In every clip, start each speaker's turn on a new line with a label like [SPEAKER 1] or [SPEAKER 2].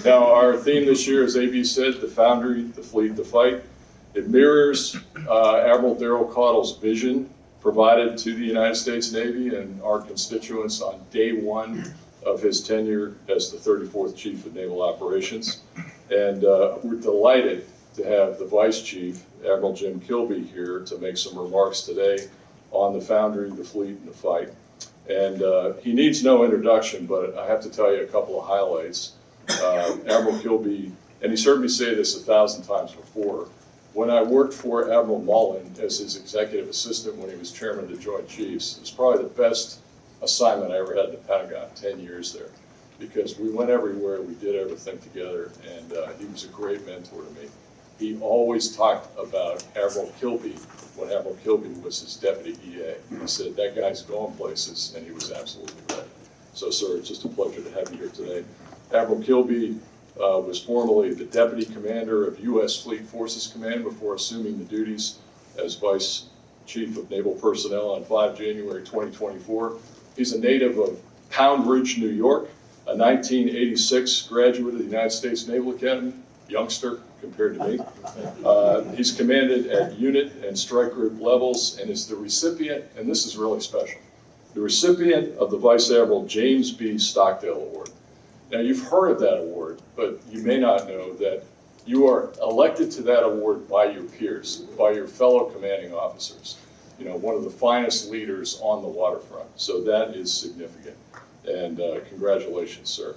[SPEAKER 1] Now, our theme this year, as AB said, the Foundry, the Fleet, the Fight. It mirrors Admiral Daryl Caudle's vision provided to the United States Navy and our constituents on day one of his tenure as the 34th Chief of Naval Operations. And we're delighted to have the Vice Chief, Admiral Jim Kilby, here to make some remarks today on the Foundry, the Fleet, and the Fight. And he needs no introduction, but I have to tell you a couple of highlights. Admiral Kilby, and he's heard me say this 1,000 times before, when I worked for Admiral Mullen as his executive assistant when he was chairman of the Joint Chiefs, it was probably the best assignment I ever had at the Pentagon, 10 years there, because we went everywhere, we did everything together, and he was a great mentor to me. He always talked about Admiral Kilby when Admiral Kilby was his deputy EA. He said, that guy's going places, and he was absolutely right. So, sir, it's just a pleasure to have you here today. Admiral Kilby was formerly the Deputy Commander of U.S. Fleet Forces Command before assuming the duties as Vice Chief of Naval Personnel on 5 January 2024. He's a native of Pound Ridge, New York, a 1986 graduate of the United States Naval Academy, youngster compared to me. He's commanded at unit and strike group levels and is the recipient, and this is really special, the recipient of the Vice Admiral James B. Stockdale Award. Now, you've heard of that award, but you may not know that you are elected to that award by your peers, by your fellow commanding officers. You know, one of the finest leaders on the waterfront. So that is significant. And congratulations, sir.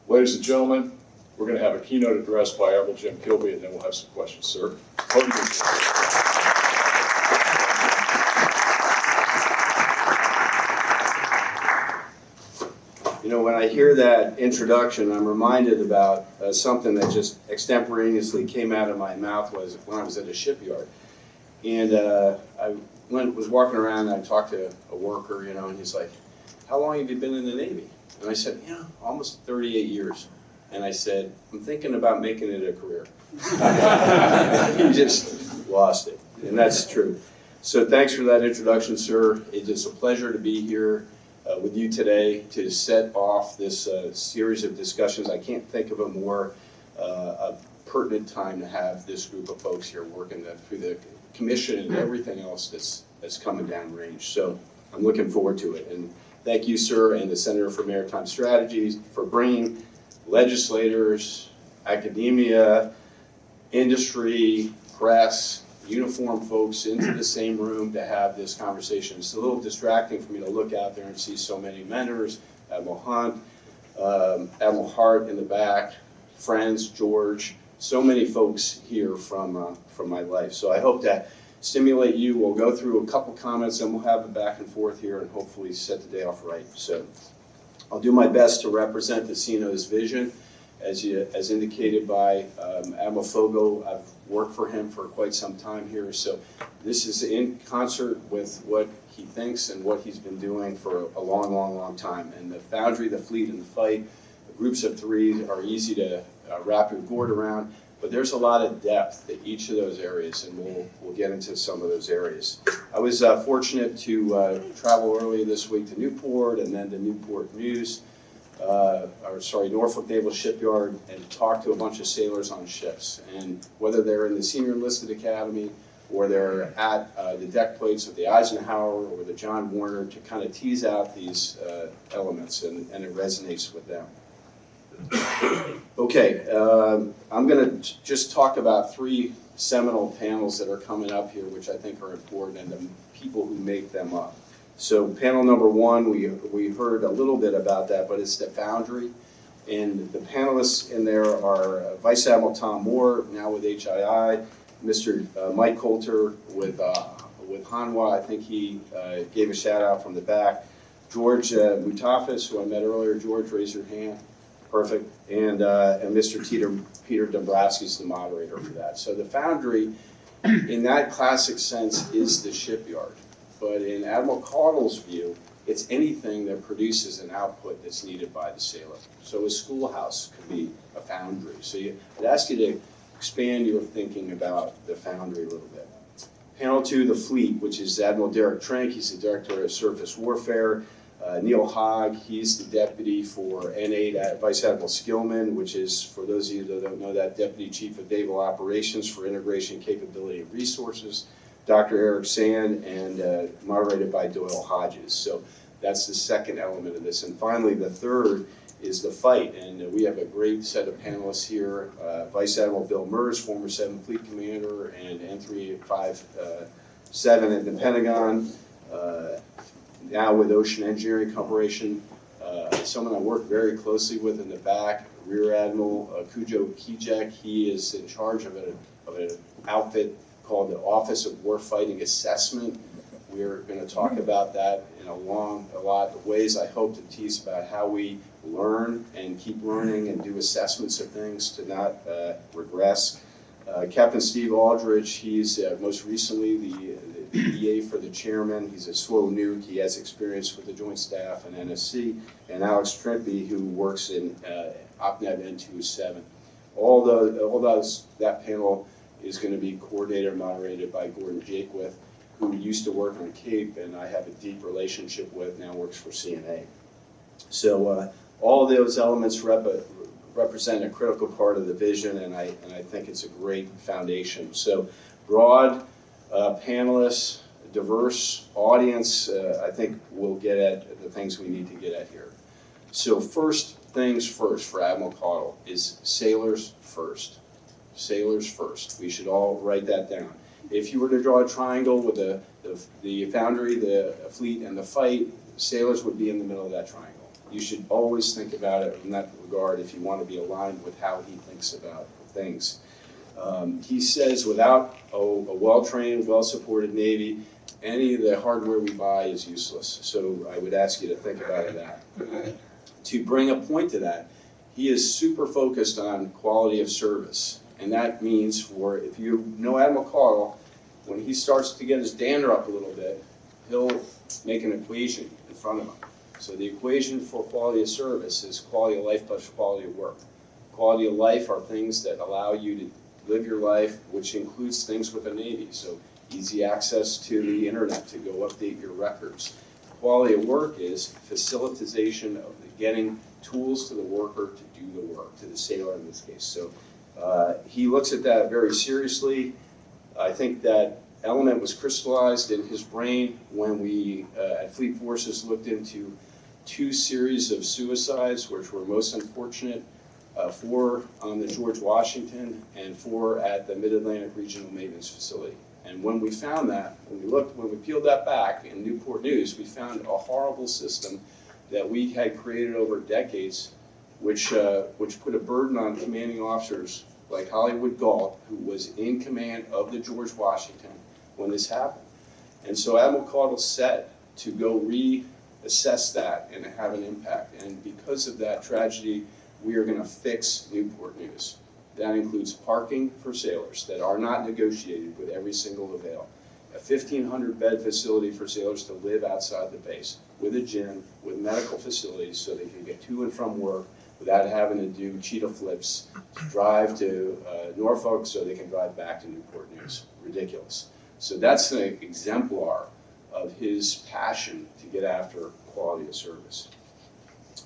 [SPEAKER 1] Ladies and gentlemen, we're going to have a keynote address by Admiral Jim Kilby, and then we'll have some questions, sir.
[SPEAKER 2] You know, when I hear that introduction, I'm reminded about something that just extemporaneously came out of my mouth was when I was at a shipyard. And I was walking around and I talked to a worker, you know, and he's like, how long have you been in the Navy? And I said, you know, almost 38 years. And I said, I'm thinking about making it a career. He just lost it, and that's true. So thanks for that introduction, sir. It is a pleasure to be here with you today to set off this series of discussions. I can't think of a more pertinent time to have this group of folks here working through the commission and everything else that's coming downrange. So I'm looking forward to it. And thank you, sir, and the Center for Maritime Strategies for bringing legislators, academia, industry, press, uniformed folks into the same room to have this conversation. It's a little distracting for me to look out there and see so many mentors, Admiral Hunt, Admiral Hart in the back, friends, George, so many folks here from my life. So I hope to stimulate you. We'll go through a couple comments and we'll have a back and forth here and hopefully set the day off right. So I'll do my best to represent the CNO's vision as indicated by Admiral Fogo. I've worked for him for quite some time here, so this is in concert with what he thinks and what he's been doing for a long, long, long time. And the Foundry, the Fleet, and the Fight, the groups of three are easy to wrap your gourd around, but there's a lot of depth to each of those areas, and we'll get into some of those areas. I was fortunate to travel early this week to Newport and then to Newport News, Norfolk Naval Shipyard, and talk to a bunch of sailors on ships. And whether they're in the Senior Enlisted Academy or they're at the deck plates of the Eisenhower or the John Warner, to kind of tease out these elements, and it resonates with them. Okay, I'm going to just talk about three seminal panels that are coming up here, which I think are important, and the people who make them up. So panel number one, we heard a little bit about that, but it's the Foundry. And the panelists in there are Vice Admiral Tom Moore, now with HII, Mr. Mike Coulter with Hanwha. I think he gave a shout out from the back. George Mutafis, who I met earlier. George, raise your hand. Perfect. And Mr. Peter Dombrowski is the moderator for that. So the Foundry, in that classic sense, is the shipyard. But in Admiral Caudle's view, it's anything that produces an output that's needed by the sailor. So a schoolhouse could be a foundry. So I'd ask you to expand your thinking about the Foundry a little bit. Panel two, the Fleet, which is Admiral Derek Trink. He's the Director of Surface Warfare. Neil Hogg, he's the deputy for N8 at Vice Admiral Skillman, which is, for those of you that don't know that, Deputy Chief of Naval Operations for Integration, Capability, and Resources. Dr. Eric Sand, and moderated by Doyle Hodges. So that's the second element of this. And finally, the third is the fight. And we have a great set of panelists here. Vice Admiral Bill Mers, former 7th Fleet Commander and N357 at the Pentagon, now with Ocean Engineering Corporation. Someone I work very closely with in the back, Rear Admiral Cujo Kijek. He is in charge of an outfit called the Office of Warfighting Assessment. We're going to talk about that in a lot of ways. I hope to tease about how we learn and keep learning and do assessments of things to not regress. Captain Steve Aldridge, he's most recently the EA for the chairman. He's a slow nuke. He has experience with the Joint Staff and NSC. And Alex Trimpe, who works in OPNET N207. That panel is going to be coordinated and moderated by Gordon Jakewith, who used to work on CAPE and I have a deep relationship with, now works for CNA. So all of those elements represent a critical part of the vision, and I think it's a great foundation. So broad panelists, diverse audience, I think we'll get at the things we need to get at here. So first things first for Admiral Caudle is sailors first. Sailors first. We should all write that down. If you were to draw a triangle with the Foundry, the fleet, and the fight, sailors would be in the middle of that triangle. You should always think about it in that regard if you want to be aligned with how he thinks about things. He says without a well-trained, well-supported Navy, any of the hardware we buy is useless. So I would ask you to think about that. To bring a point to that, he is super focused on quality of service. And that means if you know Admiral Caudle, when he starts to get his dander up a little bit, he'll make an equation in front of him. So the equation for quality of service is quality of life plus quality of work. Quality of life are things that allow you to live your life, which includes things with the Navy. So easy access to the internet to go update your records. Quality of work is facilitation of getting tools to the worker to do the work, to the sailor in this case. So he looks at that very seriously. I think that element was crystallized in his brain when we at Fleet Forces looked into 2 series of suicides, which were most unfortunate, 4 on the George Washington and 4 at the Mid-Atlantic Regional Maintenance Facility. And when we found that, when we peeled that back in Newport News, we found a horrible system that we had created over decades, which put a burden on commanding officers like Hollywood Galt, who was in command of the George Washington when this happened. And so Admiral Caudle set to go reassess that and have an impact. And because of that tragedy, we are going to fix Newport News. That includes parking for sailors that are not negotiated with every single avail. A 1,500-bed facility for sailors to live outside the base, with a gym, with medical facilities so they can get to and from work without having to do cheetah flips, drive to Norfolk so they can drive back to Newport News. Ridiculous. So that's an exemplar of his passion to get after quality of service.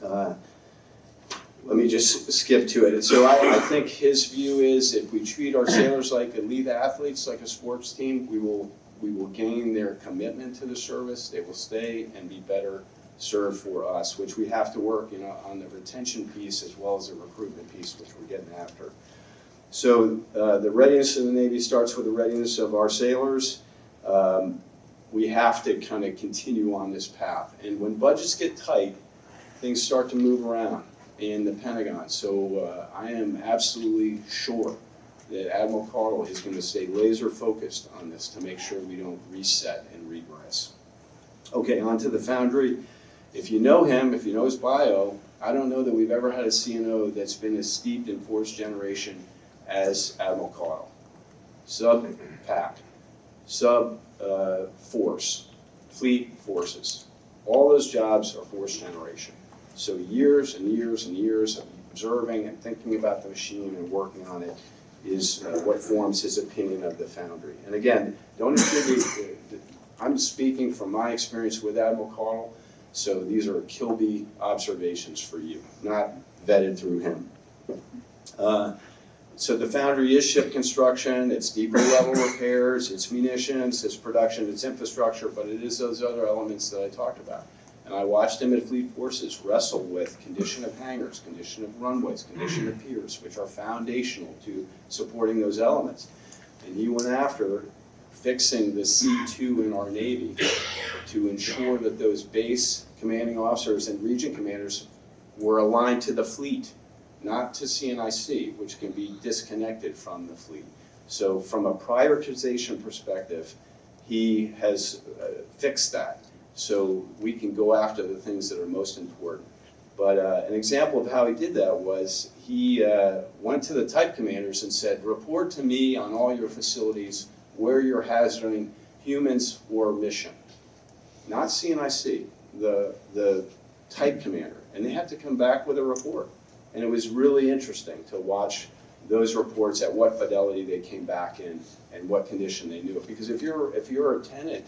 [SPEAKER 2] Let me just skip to it. And so I think his view is if we treat our sailors like elite athletes, like a sports team, we will gain their commitment to the service. They will stay and be better served for us, which we have to work on the retention piece as well as the recruitment piece, which we're getting after. So the readiness of the Navy starts with the readiness of our sailors. We have to kind of continue on this path. And when budgets get tight, things start to move around in the Pentagon. So I am absolutely sure that Admiral Caudle is going to stay laser focused on this to make sure we don't reset and regress. Okay, on to the Foundry. If you know him, if you know his bio, I don't know that we've ever had a CNO that's been as steeped in force generation as Admiral Caudle. Sub-PAC, sub-force, fleet forces. All those jobs are force generation. So years and years and years of observing and thinking about the machine and working on it is what forms his opinion of the Foundry. And again, don't attribute, I'm speaking from my experience with Admiral Caudle. So these are Kilby observations for you, not vetted through him. So the Foundry is ship construction, it's deeper level repairs, it's munitions, it's production, it's infrastructure, but it is those other elements that I talked about. And I watched him at Fleet Forces wrestle with condition of hangars, condition of runways, condition of piers, which are foundational to supporting those elements. And he went after fixing the C2 in our Navy to ensure that those base commanding officers and region commanders were aligned to the fleet, not to CNIC, which can be disconnected from the fleet. So from a prioritization perspective, he has fixed that. So we can go after the things that are most important. But an example of how he did that was he went to the type commanders and said, report to me on all your facilities where you're hazarding humans or mission. Not CNIC, the type commander. And they have to come back with a report. And it was really interesting to watch those reports at what fidelity they came back in and what condition they knew it. Because if you're a tenant,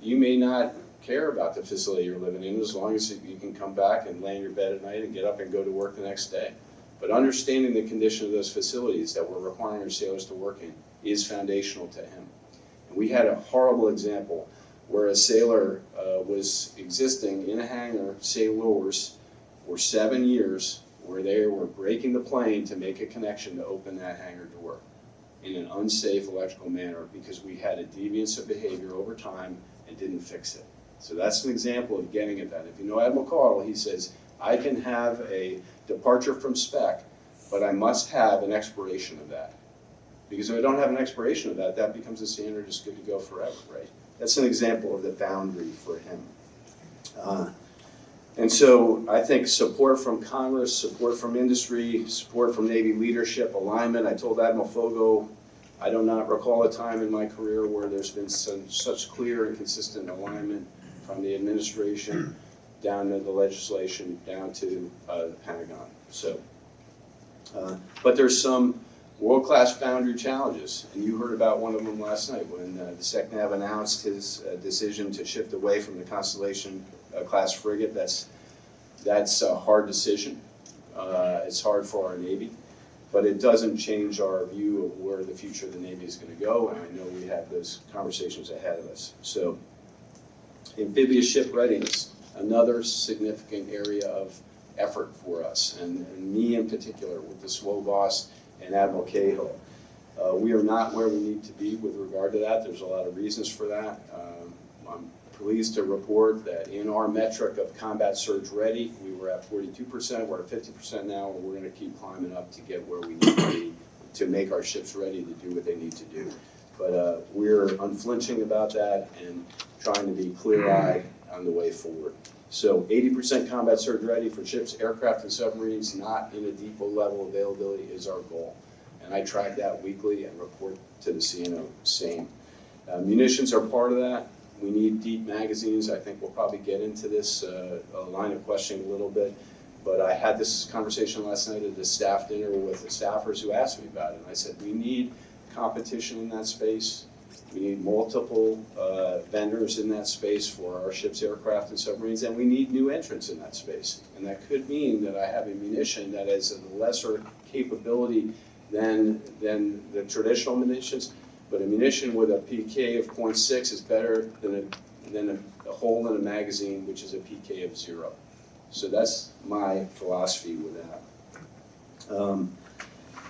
[SPEAKER 2] you may not care about the facility you're living in as long as you can come back and lay in your bed at night and get up and go to work the next day. But understanding the condition of those facilities that we're requiring our sailors to work in is foundational to him. And we had a horrible example where a sailor was existing in a hangar, say Lures, for 7 years, where they were breaking the plane to make a connection to open that hangar door in an unsafe electrical manner because we had a deviance of behavior over time and didn't fix it. So that's an example of getting at that. If you know Admiral Caudle, he says, I can have a departure from spec, but I must have an expiration of that. Because if I don't have an expiration of that, that becomes a standard, it's good to go forever, right? That's an example of the Foundry for him. And so I think support from Congress, support from industry, support from Navy leadership, alignment. I told Admiral Fogo, I do not recall a time in my career where there's been such clear and consistent alignment from the administration down to the legislation, down to the Pentagon. So, but there's some world-class Foundry challenges, and you heard about one of them last night when the SecNav announced his decision to shift away from the Constellation class frigate. That's a hard decision. It's hard for our Navy, but it doesn't change our view of where the future of the Navy is going to go, and I know we have those conversations ahead of us. So, amphibious ship readiness, another significant area of effort for us, and me in particular with the SWOBOS and Admiral Cahill. We are not where we need to be with regard to that. There's a lot of reasons for that. I'm pleased to report that in our metric of combat surge ready, we were at 42%, we're at 50% now, and we're going to keep climbing up to get where we need to be to make our ships ready to do what they need to do. But we're unflinching about that and trying to be clear-eyed on the way forward. So 80% combat surge ready for ships, aircraft, and submarines not in a depot level availability is our goal. And I track that weekly and report to the CNO same. Munitions are part of that. We need deep magazines. I think we'll probably get into this line of questioning a little bit. But I had this conversation last night at a staff dinner with the staffers who asked me about it. And I said, we need competition in that space. We need multiple vendors in that space for our ships, aircraft, and submarines, and we need new entrants in that space. And that could mean that I have a munition that has a lesser capability than the traditional munitions, but a munition with a PK of 0.6 is better than a hole in a magazine, which is a PK of 0. So that's my philosophy with that.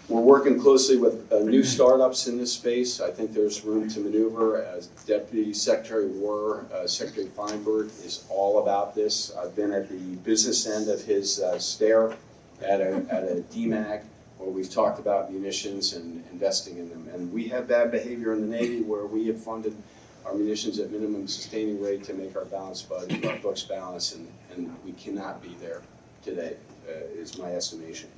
[SPEAKER 2] We're working closely with new startups in this space. I think there's room to maneuver. As Deputy Secretary of War, Secretary Feinberg is all about this. I've been at the business end of his stare at a DMAG where we've talked about munitions and investing in them. And we have bad behavior in the Navy where we have funded our munitions at minimum sustaining rate to make our balance budget, our books balance, and we cannot be there today, is my estimation.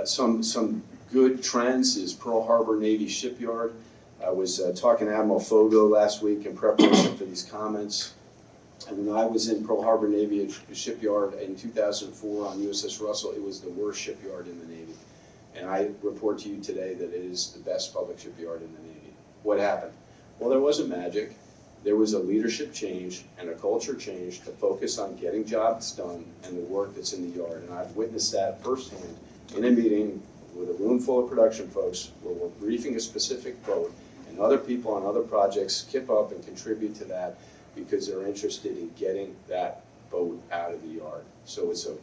[SPEAKER 2] Some good trends is Pearl Harbor Navy Shipyard. I was talking to Admiral Fogo last week in preparation for these comments. And when I was in Pearl Harbor Navy Shipyard in 2004 on USS Russell, it was the worst shipyard in the Navy. And I report to you today that it is the best public shipyard in the Navy. What happened? Well, there wasn't magic. there was a leadership change and a culture change to focus on getting jobs done and the work that's in the yard. And I've witnessed that firsthand in a meeting with a room full of production folks where we're briefing a specific boat, and other people on other projects kip up and contribute to that because they're interested in getting that boat out of the yard. So it's a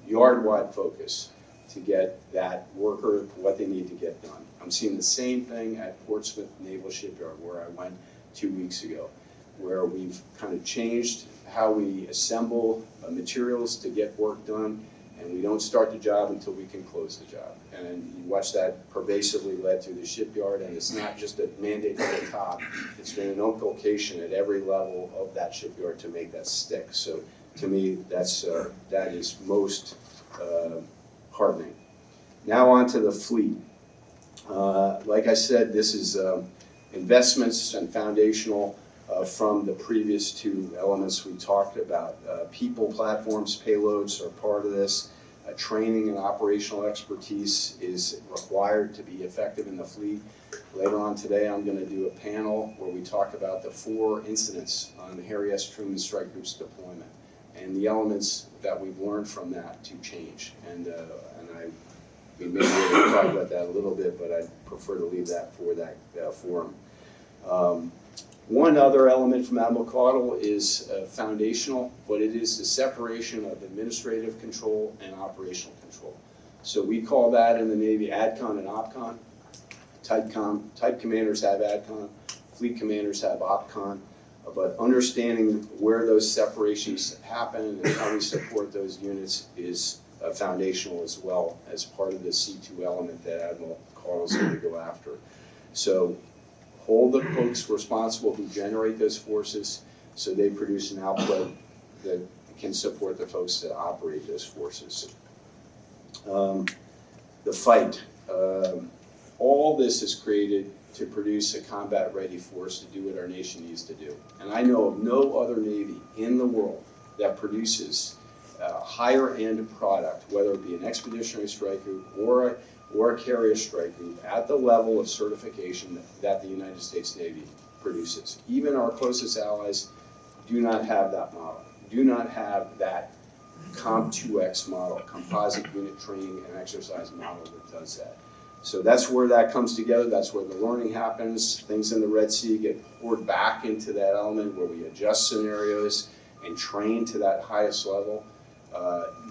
[SPEAKER 2] yard-wide focus to get that worker what they need to get done. I'm seeing the same thing at Portsmouth Naval Shipyard, where I went 2 weeks ago, where we've kind of changed how we assemble materials to get work done, and we don't start the job until we can close the job. And you watch that pervasively led through the shipyard, and it's not just a mandate from the top, it's been an inculcation at every level of that shipyard to make that stick. So to me, that is most heartening. Now on to the fleet. Like I said, this is investments and foundational from the previous two elements we talked about. People, platforms, payloads are part of this. Training and operational expertise is required to be effective in the fleet. Later on today, I'm going to do a panel where we talk about the 4 incidents on the Harry S. Truman Strike Group's deployment and the elements that we've learned from that to change. We may be able to talk about that a little bit, but I'd prefer to leave that for that forum. One other element from Admiral Caudle is foundational, but it is the separation of administrative control and operational control. So we call that in the Navy ADCON and OPCON. Type commanders have ADCON, fleet commanders have OPCON, but understanding where those separations happen and how we support those units is foundational as well as part of the C2 element that Admiral Caudle is going to go after. So hold the folks responsible who generate those forces so they produce an output that can support the folks that operate those forces. The fight. All this is created to produce a combat-ready force to do what our nation needs to do. And I know of no other Navy in the world that produces a higher-end product, whether it be an expeditionary strike group or a carrier strike group, at the level of certification that the United States Navy produces. Even our closest allies do not have that model, do not have that COM2X model, composite unit training and exercise model that does that. So that's where that comes together, that's where the learning happens. Things in the Red Sea get poured back into that element where we adjust scenarios and train to that highest level.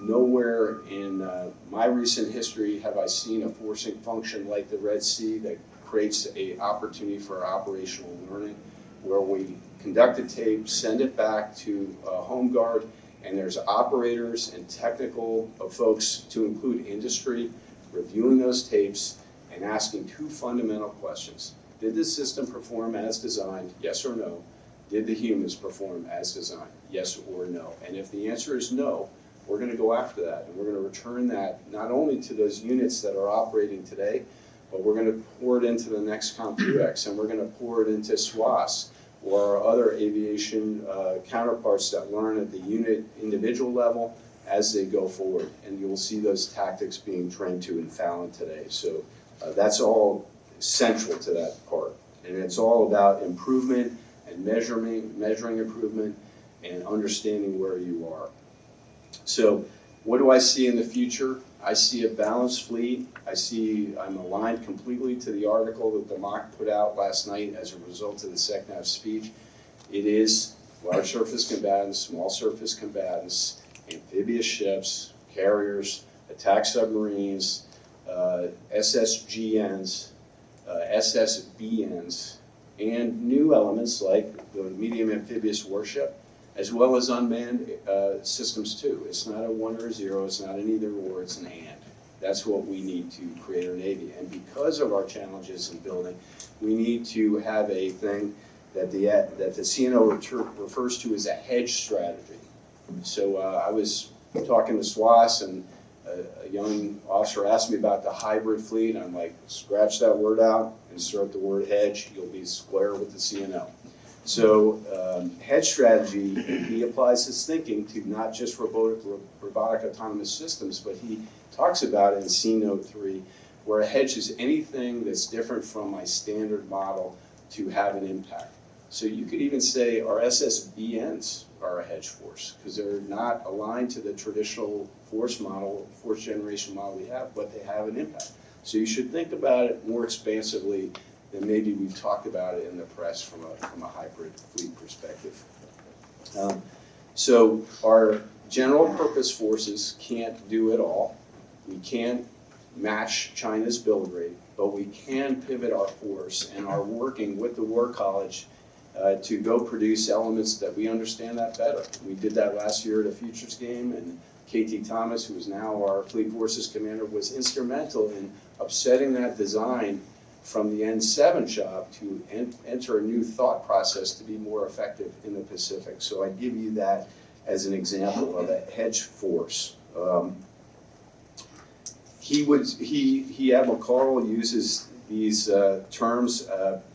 [SPEAKER 2] Nowhere in my recent history have I seen a forcing function like the Red Sea that creates an opportunity for operational learning, where we conduct a tape, send it back to Home Guard, and there's operators and technical folks, to include industry, reviewing those tapes and asking 2 fundamental questions. Did the system perform as designed? Yes or no? Did the humans perform as designed? Yes or no? And if the answer is no, we're going to go after that, and we're going to return that not only to those units that are operating today, but we're going to pour it into the next COM2X, and we're going to pour it into SWAS or other aviation counterparts that learn at the unit individual level as they go forward. And you'll see those tactics being trained to in Fallon today. So that's all central to that part. And it's all about improvement and measuring improvement and understanding where you are. So what do I see in the future? I see a balanced fleet. I'm aligned completely to the article that the MOC put out last night as a result of the SECNAV speech. It is large surface combatants, small surface combatants, amphibious ships, carriers, attack submarines, SSGNs, SSBNs, and new elements like the medium amphibious warship, as well as unmanned systems too. It's not a 1 or a 0, it's not an either or, it's an and. That's what we need to create our Navy. And because of our challenges in building, we need to have a thing that the CNO refers to as a hedge strategy. So I was talking to SWAS, and a young officer asked me about the hybrid fleet. I'm like, scratch that word out, insert the word hedge, you'll be square with the CNO. So hedge strategy, he applies his thinking to not just robotic autonomous systems, but he talks about it in keynote 3, where a hedge is anything that's different from my standard model to have an impact. So you could even say our SSBNs are a hedge force, because they're not aligned to the traditional force model, force generation model we have, but they have an impact. So you should think about it more expansively than maybe we've talked about it in the press from a hybrid fleet perspective. So our general purpose forces can't do it all. We can't match China's build rate, but we can pivot our force and are working with the War College to go produce elements that we understand that better. We did that last year at a Futures game, and KT Thomas, who is now our Fleet Forces Commander, was instrumental in upsetting that design from the N7 shop to enter a new thought process to be more effective in the Pacific. So I give you that as an example of a hedge force. Admiral Caudle uses these terms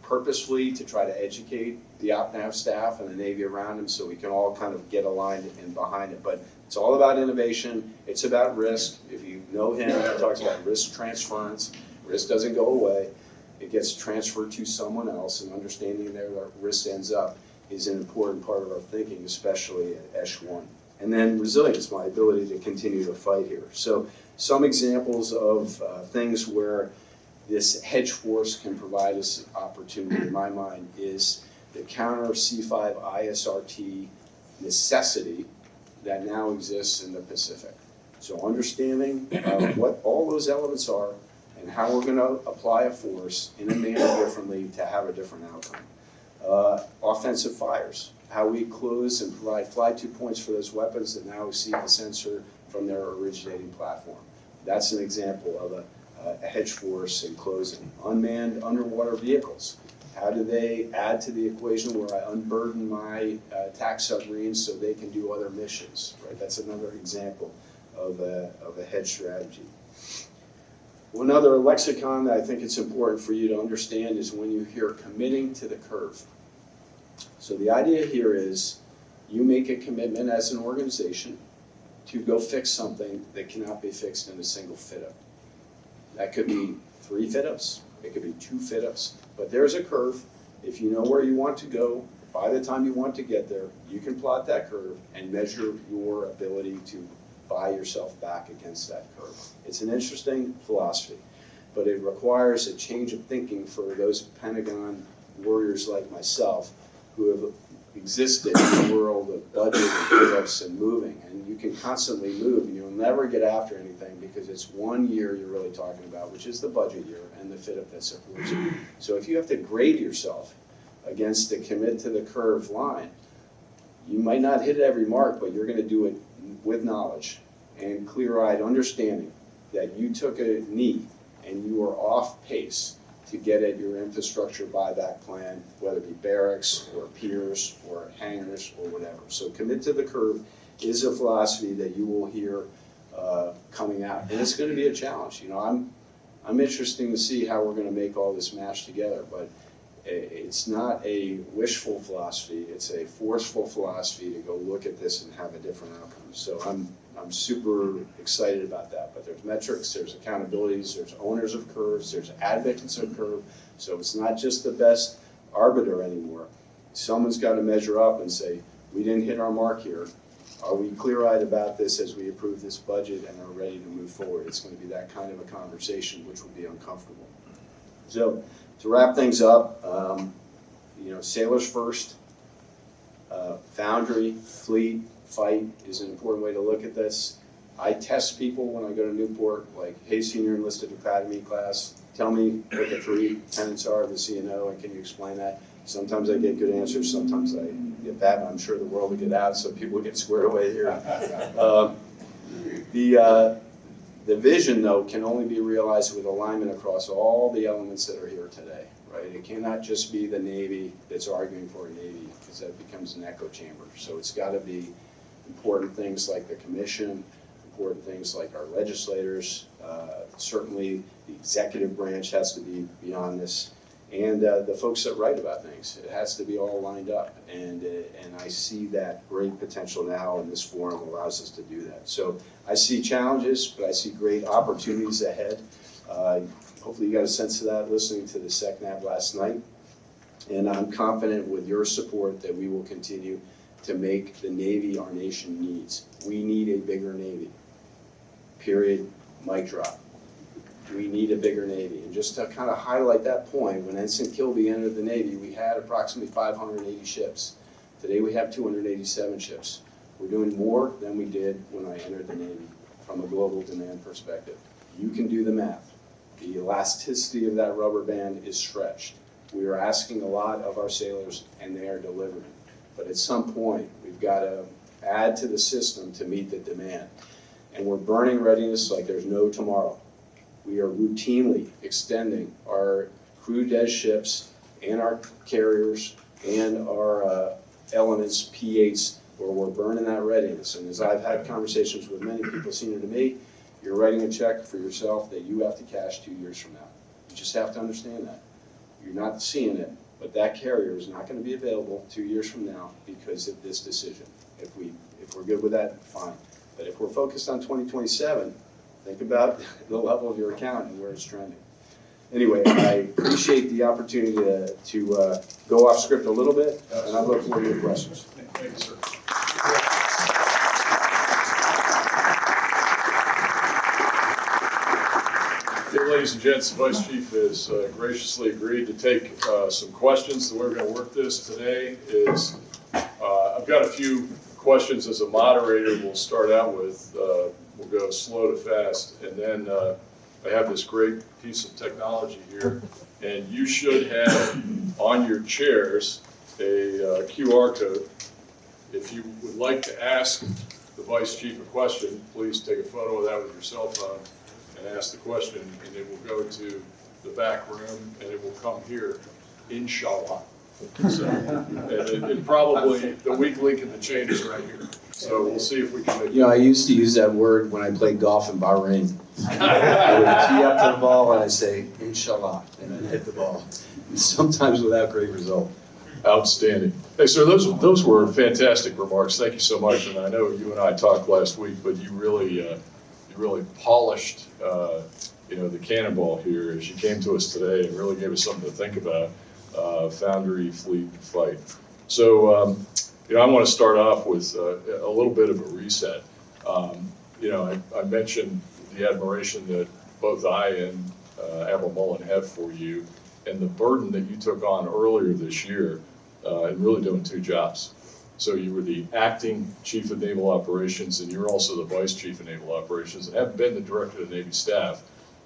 [SPEAKER 2] purposefully to try to educate the OpNav staff and the Navy around him so we can all kind of get aligned and behind it. But it's all about innovation. It's about risk. If you know him, he talks about risk transference. Risk doesn't go away. It gets transferred to someone else, and understanding where the risk ends up is an important part of our thinking, especially at Echelon. And then resilience, my ability to continue to fight here. So some examples of things where this hedge force can provide us opportunity, in my mind, is the counter C5 ISRT necessity that now exists in the Pacific. So understanding what all those elements are and how we're going to apply a force in a manner differently to have a different outcome. Offensive fires, how we close and provide fly-to points for those weapons that now see the sensor from their originating platform. That's an example of a hedge force in closing. Unmanned underwater vehicles. How do they add to the equation where I unburden my attack submarines so they can do other missions? Right? That's another example of a hedge strategy. One other lexicon that I think it's important for you to understand is when you hear committing to the curve. So the idea here is you make a commitment as an organization to go fix something that cannot be fixed in a single fit-up. That could be 3 fit-ups, it could be 2 fit-ups, but there's a curve. If you know where you want to go, by the time you want to get there, you can plot that curve and measure your ability to buy yourself back against that curve. It's an interesting philosophy, but it requires a change of thinking for those Pentagon warriors like myself who have existed in the world of budget and pivot-ups and moving. And you can constantly move, and you'll never get after anything because it's 1 year you're really talking about, which is the budget year and the fit-up that supports it. So if you have to grade yourself against the commit to the curve line, you might not hit every mark, but you're going to do it with knowledge and clear-eyed understanding that you took a knee and you are off pace to get at your infrastructure buyback plan, whether it be barracks or piers or hangars or whatever. So commit to the curve is a philosophy that you will hear coming out, and it's going to be a challenge. You know, I'm interested to see how we're going to make all this mash together, but it's not a wishful philosophy. It's a forceful philosophy to go look at this and have a different outcome. So I'm super excited about that. But there's metrics, there's accountabilities, there's owners of curves, there's advocates of curve. So it's not just the best arbiter anymore. Someone's got to measure up and say, we didn't hit our mark here. Are we clear-eyed about this as we approve this budget and are ready to move forward? It's going to be that kind of a conversation, which will be uncomfortable. So to wrap things up, sailors first, Foundry, fleet, fight is an important way to look at this. I test people when I go to Newport, like, hey, senior enlisted academy class, tell me what the 3 tenets are of the CNO, and can you explain that? Sometimes I get good answers, sometimes I get bad, and I'm sure the world will get out, so people get squared away here. The vision, though, can only be realized with alignment across all the elements that are here today, right? It cannot just be the Navy that's arguing for a Navy, because that becomes an echo chamber. So it's got to be important things like the commission, important things like our legislators, certainly the executive branch has to be beyond this, and the folks that write about things. It has to be all lined up, and I see that great potential now, and this forum allows us to do that. So I see challenges, but I see great opportunities ahead. Hopefully you got a sense of that listening to the SecNav last night. And I'm confident with your support that we will continue to make the Navy our nation needs. We need a bigger Navy. Period. Mic drop. We need a bigger Navy. And just to kind of highlight that point, when Ensign Kilby entered the Navy, we had approximately 580 ships. Today we have 287 ships. We're doing more than we did when I entered the Navy from a global demand perspective. You can do the math. The elasticity of that rubber band is stretched. We are asking a lot of our sailors, and they are delivering. But at some point, we've got to add to the system to meet the demand. And we're burning readiness like there's no tomorrow. We are routinely extending our crew des ships and our carriers and our elements, P8s, where we're burning that readiness. And as I've had conversations with many people senior to me, you're writing a check for yourself that you have to cash 2 years from now. You just have to understand that. You're not seeing it, but that carrier is not going to be available 2 years from now because of this decision. If we're good with that, fine. But if we're focused on 2027, think about the level of your account and where it's trending. Anyway, I appreciate the opportunity to go off script a little bit, and I look forward to your questions.
[SPEAKER 1] Thank you, sir. Okay, ladies and gents, the Vice Chief has graciously agreed to take some questions. The way we're going to work this today is I've got a few questions as a moderator we'll start out with. We'll go slow to fast, and then I have this great piece of technology here, and you should have on your chairs a QR code. If you would like to ask the Vice Chief a question, please take a photo of that with your cell phone and ask the question, and it will go to the back room, and it will come here, inshallah. So, and it probably, the weak link in the chain is right here. So we'll see if we can make it.
[SPEAKER 2] I used to use that word when I played golf in Bahrain. I would tee up to the ball and I'd say, inshallah, and I'd hit the ball. And sometimes without great result.
[SPEAKER 1] Outstanding. Hey, sir, those were fantastic remarks. Thank you so much. And I know you and I talked last week, but you really polished, the cannonball here as you came to us today and really gave us something to think about. Foundry, fleet, fight. So, I want to start off with a little bit of a reset. I mentioned the admiration that both I and Admiral Mullen have for you and the burden that you took on earlier this year in really doing two jobs. So you were the acting Chief of Naval Operations, and you're also the Vice Chief of Naval Operations, and having been the Director of the Navy Staff,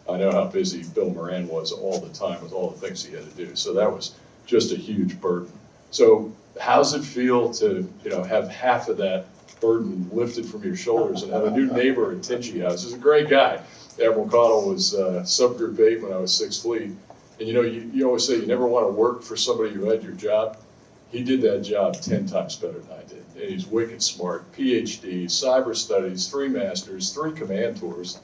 [SPEAKER 1] I know how busy Bill Moran was all the time with all the things he had to do. So that was just a huge burden. So how's it feel to have half of that burden lifted from your shoulders and have a new neighbor at Tinchy House? He's a great guy. Admiral Caudle was Subgroup 8 when I was 6th Fleet. And you always say you never want to work for somebody who had your job. He did that job 10 times better than I did. And he's wicked smart, PhD, cyber studies, 3 masters, 3 command tours.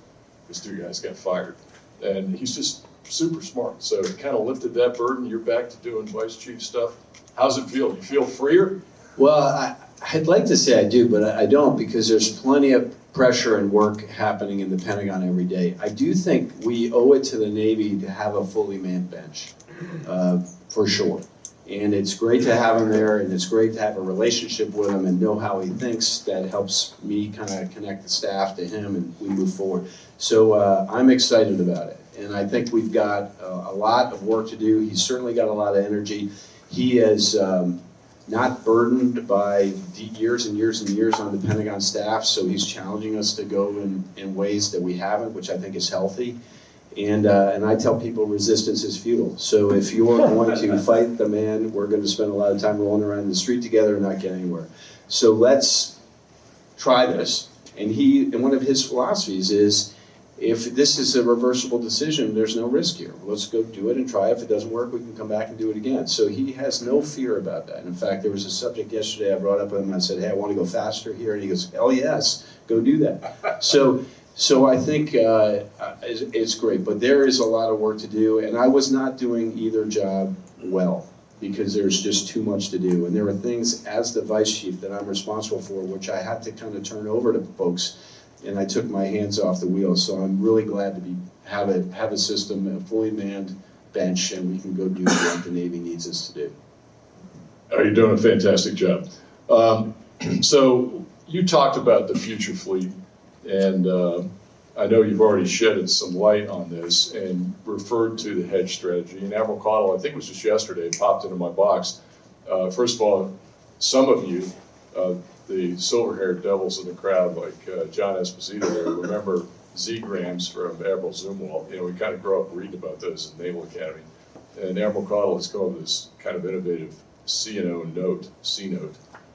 [SPEAKER 1] These 2 guys got fired. And he's just super smart. So it kind of lifted that burden. You're back to doing Vice Chief stuff. How's it feel? You feel freer?
[SPEAKER 2] Well, I'd like to say I do, but I don't, because there's plenty of pressure and work happening in the Pentagon every day. I do think we owe it to the Navy to have a fully manned bench, for sure. And it's great to have him there, and it's great to have a relationship with him and know how he thinks. That helps me kind of connect the staff to him, and we move forward. So I'm excited about it, and I think we've got a lot of work to do. He's certainly got a lot of energy. He is not burdened by years and years and years on the Pentagon staff, so he's challenging us to go in ways that we haven't, which I think is healthy. And I tell people resistance is futile. So if you're going to fight the man, we're going to spend a lot of time rolling around the street together and not get anywhere. So let's try this. And one of his philosophies is, if this is a reversible decision, there's no risk here. Let's go do it and try it. If it doesn't work, we can come back and do it again. So he has no fear about that. In fact, there was a subject yesterday I brought up with him. I said, hey, I want to go faster here. And he goes, oh, yes, go do that. So I think it's great. But there is a lot of work to do. And I was not doing either job well, because there's just too much to do. And there are things as the Vice Chief that I'm responsible for, which I had to kind of turn over to folks. And I took my hands off the wheel, so I'm really glad to have a system, a fully manned bench and we can go do what the Navy needs us to do.
[SPEAKER 1] You're doing a fantastic job. So you talked about the future fleet, and I know you've already shedded some light on this and referred to the hedge strategy. And Admiral Caudle, I think it was just yesterday, popped into my box. First of all, some of you, the silver-haired devils in the crowd, like John Esposito there, remember Z-grams from Admiral Zumwalt. You know, we kind of grew up reading about those in Naval Academy. And Admiral Caudle has come up with this kind of innovative C-note.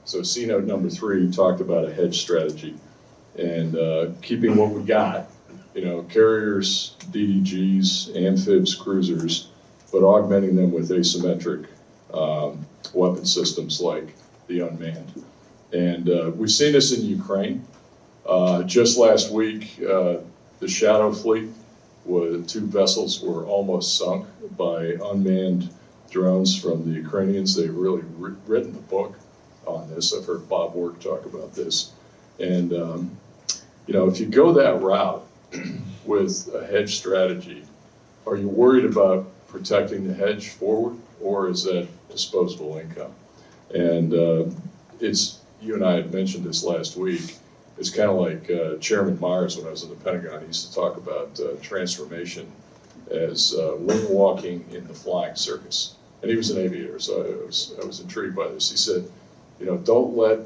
[SPEAKER 1] So C-note number 3 talked about a hedge strategy and keeping what we got, you know, carriers, DDGs, amphibs, cruisers, but augmenting them with asymmetric weapon systems like the unmanned. And we've seen this in Ukraine. Just last week, the Shadow Fleet, 2 vessels were almost sunk by unmanned drones from the Ukrainians. They've really written the book on this. I've heard Bob Work talk about this. And, you know, if you go that route with a hedge strategy, are you worried about protecting the hedge forward, or is that disposable income? And you and I had mentioned this last week. It's kind of like Chairman Myers, when I was in the Pentagon, he used to talk about transformation as wing walking in the flying circus. And he was an aviator, so I was intrigued by this. He said, you know, don't let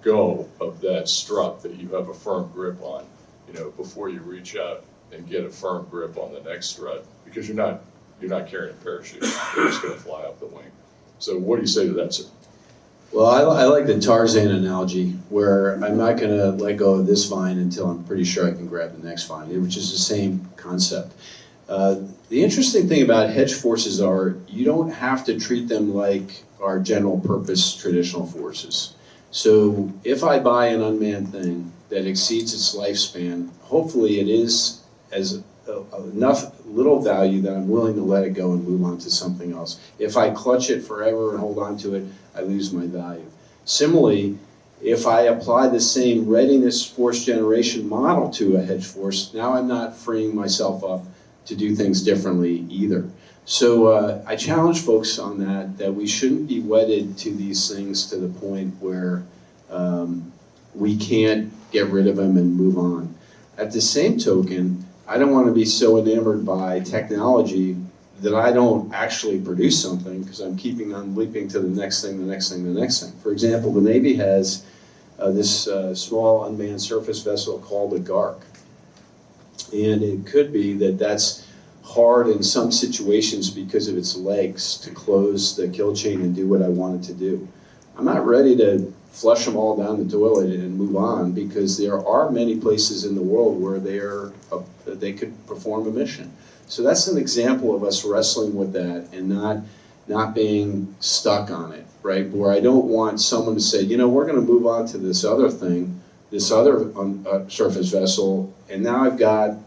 [SPEAKER 1] go of that strut that you have a firm grip on, you know, before you reach out and get a firm grip on the next strut, because you're not carrying a parachute. You're just going to fly up the wing. So what do you say to that, sir?
[SPEAKER 2] Well, I like the Tarzan analogy, where I'm not going to let go of this vine until I'm pretty sure I can grab the next vine, which is the same concept. The interesting thing about hedge forces are you don't have to treat them like our general purpose traditional forces. So if I buy an unmanned thing that exceeds its lifespan, hopefully it is as enough little value that I'm willing to let it go and move on to something else. If I clutch it forever and hold on to it, I lose my value. Similarly, if I apply the same readiness force generation model to a hedge force, now I'm not freeing myself up to do things differently either. So I challenge folks on that we shouldn't be wedded to these things to the point where we can't get rid of them and move on. At the same token, I don't want to be so enamored by technology that I don't actually produce something, because I'm keeping on leaping to the next thing, the next thing, the next thing. For example, the Navy has this small unmanned surface vessel called a GARC. And it could be that that's hard in some situations because of its legs to close the kill chain and do what I want it to do. I'm not ready to flush them all down the toilet and move on, because there are many places in the world where they could perform a mission. So that's an example of us wrestling with that and not being stuck on it, right? Where I don't want someone to say, you know, we're going to move on to this other thing, this other surface vessel, and now I've got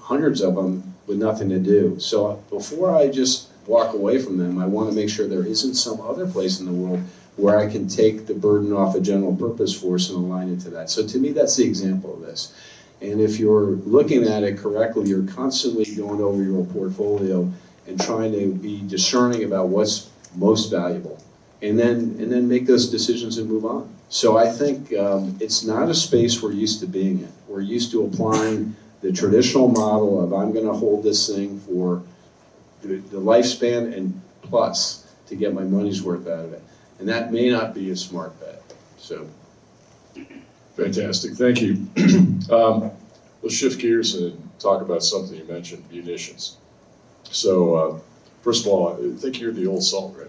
[SPEAKER 2] hundreds of them with nothing to do. So before I just walk away from them, I want to make sure there isn't some other place in the world where I can take the burden off a general purpose force and align it to that. So to me, that's the example of this. And if you're looking at it correctly, you're constantly going over your portfolio and trying to be discerning about what's most valuable, and then make those decisions and move on. So I think it's not a space we're used to being in. We're used to applying the traditional model of I'm going to hold this thing for the lifespan and plus to get my money's worth out of it. And that may not be a smart bet. So,
[SPEAKER 1] fantastic, thank you. Let's shift gears and talk about something you mentioned, munitions. So, first of all, I think you're the old salt, right?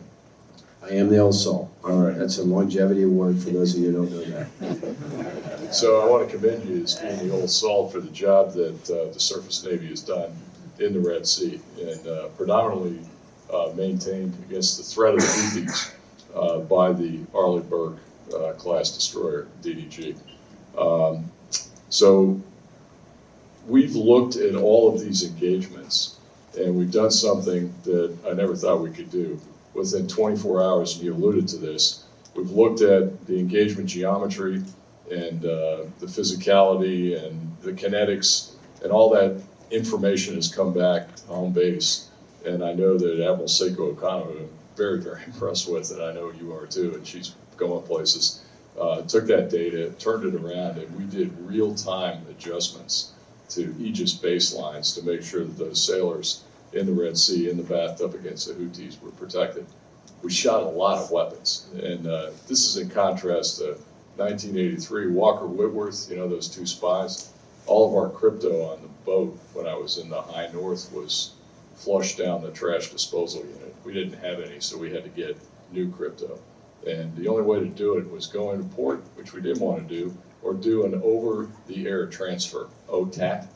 [SPEAKER 2] I am the old salt.
[SPEAKER 1] All right.
[SPEAKER 2] That's a longevity award for those of you who don't know that.
[SPEAKER 1] So I want to commend you as being the old salt for the job that the Surface Navy has done in the Red Sea, and predominantly maintained against the threat of the Houthis by the Arleigh Burke class destroyer, DDG. So we've looked at all of these engagements, and we've done something that I never thought we could do. Within 24 hours, and you alluded to this, we've looked at the engagement geometry and the physicality and the kinetics, and all that information has come back to home base. And I know that Admiral Seiko Okano, who I'm very, very impressed with, and I know you are too, and she's going places, took that data, turned it around, and we did real-time adjustments to Aegis baselines to make sure that those sailors in the Red Sea, in the bathtub against the Houthis, were protected. We shot a lot of weapons, and this is in contrast to 1983, Walker Whitworth, you know, those two spies. All of our crypto on the boat when I was in the high north was flushed down the trash disposal unit. We didn't have any, so we had to get new crypto. And the only way to do it was go into port, which we didn't want to do, or do an over-the-air transfer, OTAT,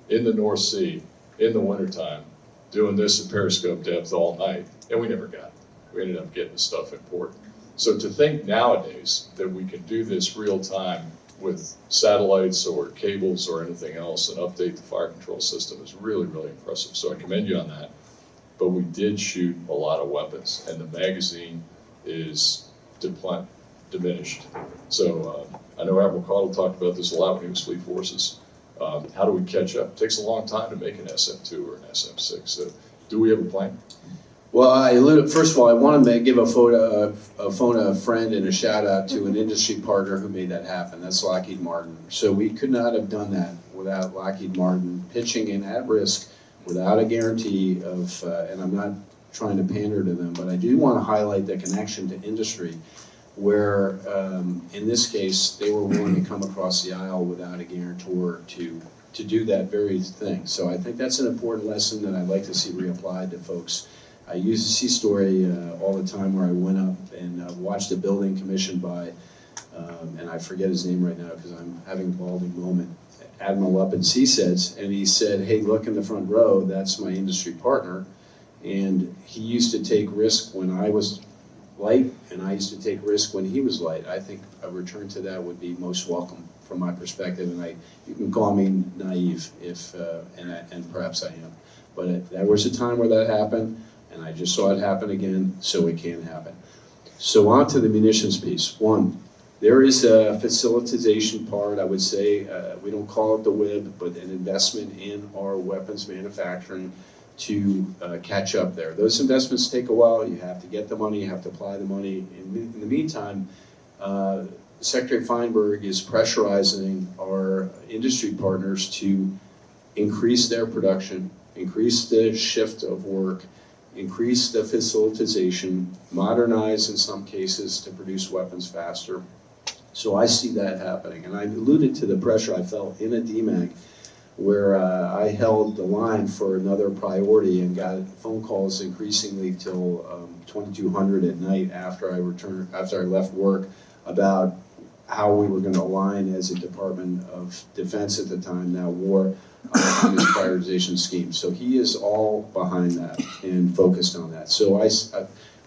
[SPEAKER 1] in the North Sea in the wintertime, doing this at periscope depth all night, and we never got it. We ended up getting the stuff in port. So to think nowadays that we can do this real time with satellites or cables or anything else and update the fire control system is really, really impressive. So I commend you on that. But we did shoot a lot of weapons, and the magazine is diminished. So I know Admiral Caudle talked about this a lot when he was Fleet Forces. How do we catch up? It takes a long time to make an SM2 or an SM6. So do we have a plan?
[SPEAKER 3] Well, first of all, I want to give a phone a friend and a shout out to an industry partner who made that happen. That's Lockheed Martin. So we could not have done that without Lockheed Martin pitching in at risk without a guarantee of, and I'm not trying to pander to them, but I do want to highlight the connection to industry where, in this case, they were willing to come across the aisle without a guarantor to do that very thing. So I think that's an important lesson that I'd like to see reapplied to folks. I use the Sea Story all the time where I went up and watched a building commissioned by, and I forget his name right now because I'm having a balding moment, Admiral up in Seasets, and he said, hey, look in the front row, that's my industry partner. And he used to take risk when I was light, and I used to take risk when he was light. I think a return to that would be most welcome from my perspective, and you can call me naive if, and perhaps I am. But there was a time where that happened, and I just saw it happen again, so it can happen. So on to the munitions piece. One, there is a facilitization part, I would say, we don't call it the WIB, but an investment in our weapons manufacturing to catch up there. Those investments take a while. You have to get the money, you have to apply the money. In the meantime, Secretary Feinberg is pressurizing our industry partners to increase their production, increase the shift of work, increase the facilitization, modernize in some cases to produce weapons faster. So I see that happening. And I alluded to the pressure I felt in a DMAG where I held the line for another priority and got phone calls increasingly till 2200 at night after I left work about how we were going to align as a Department of Defense at the time, now War, on this prioritization scheme. So he is all behind that and focused on that. So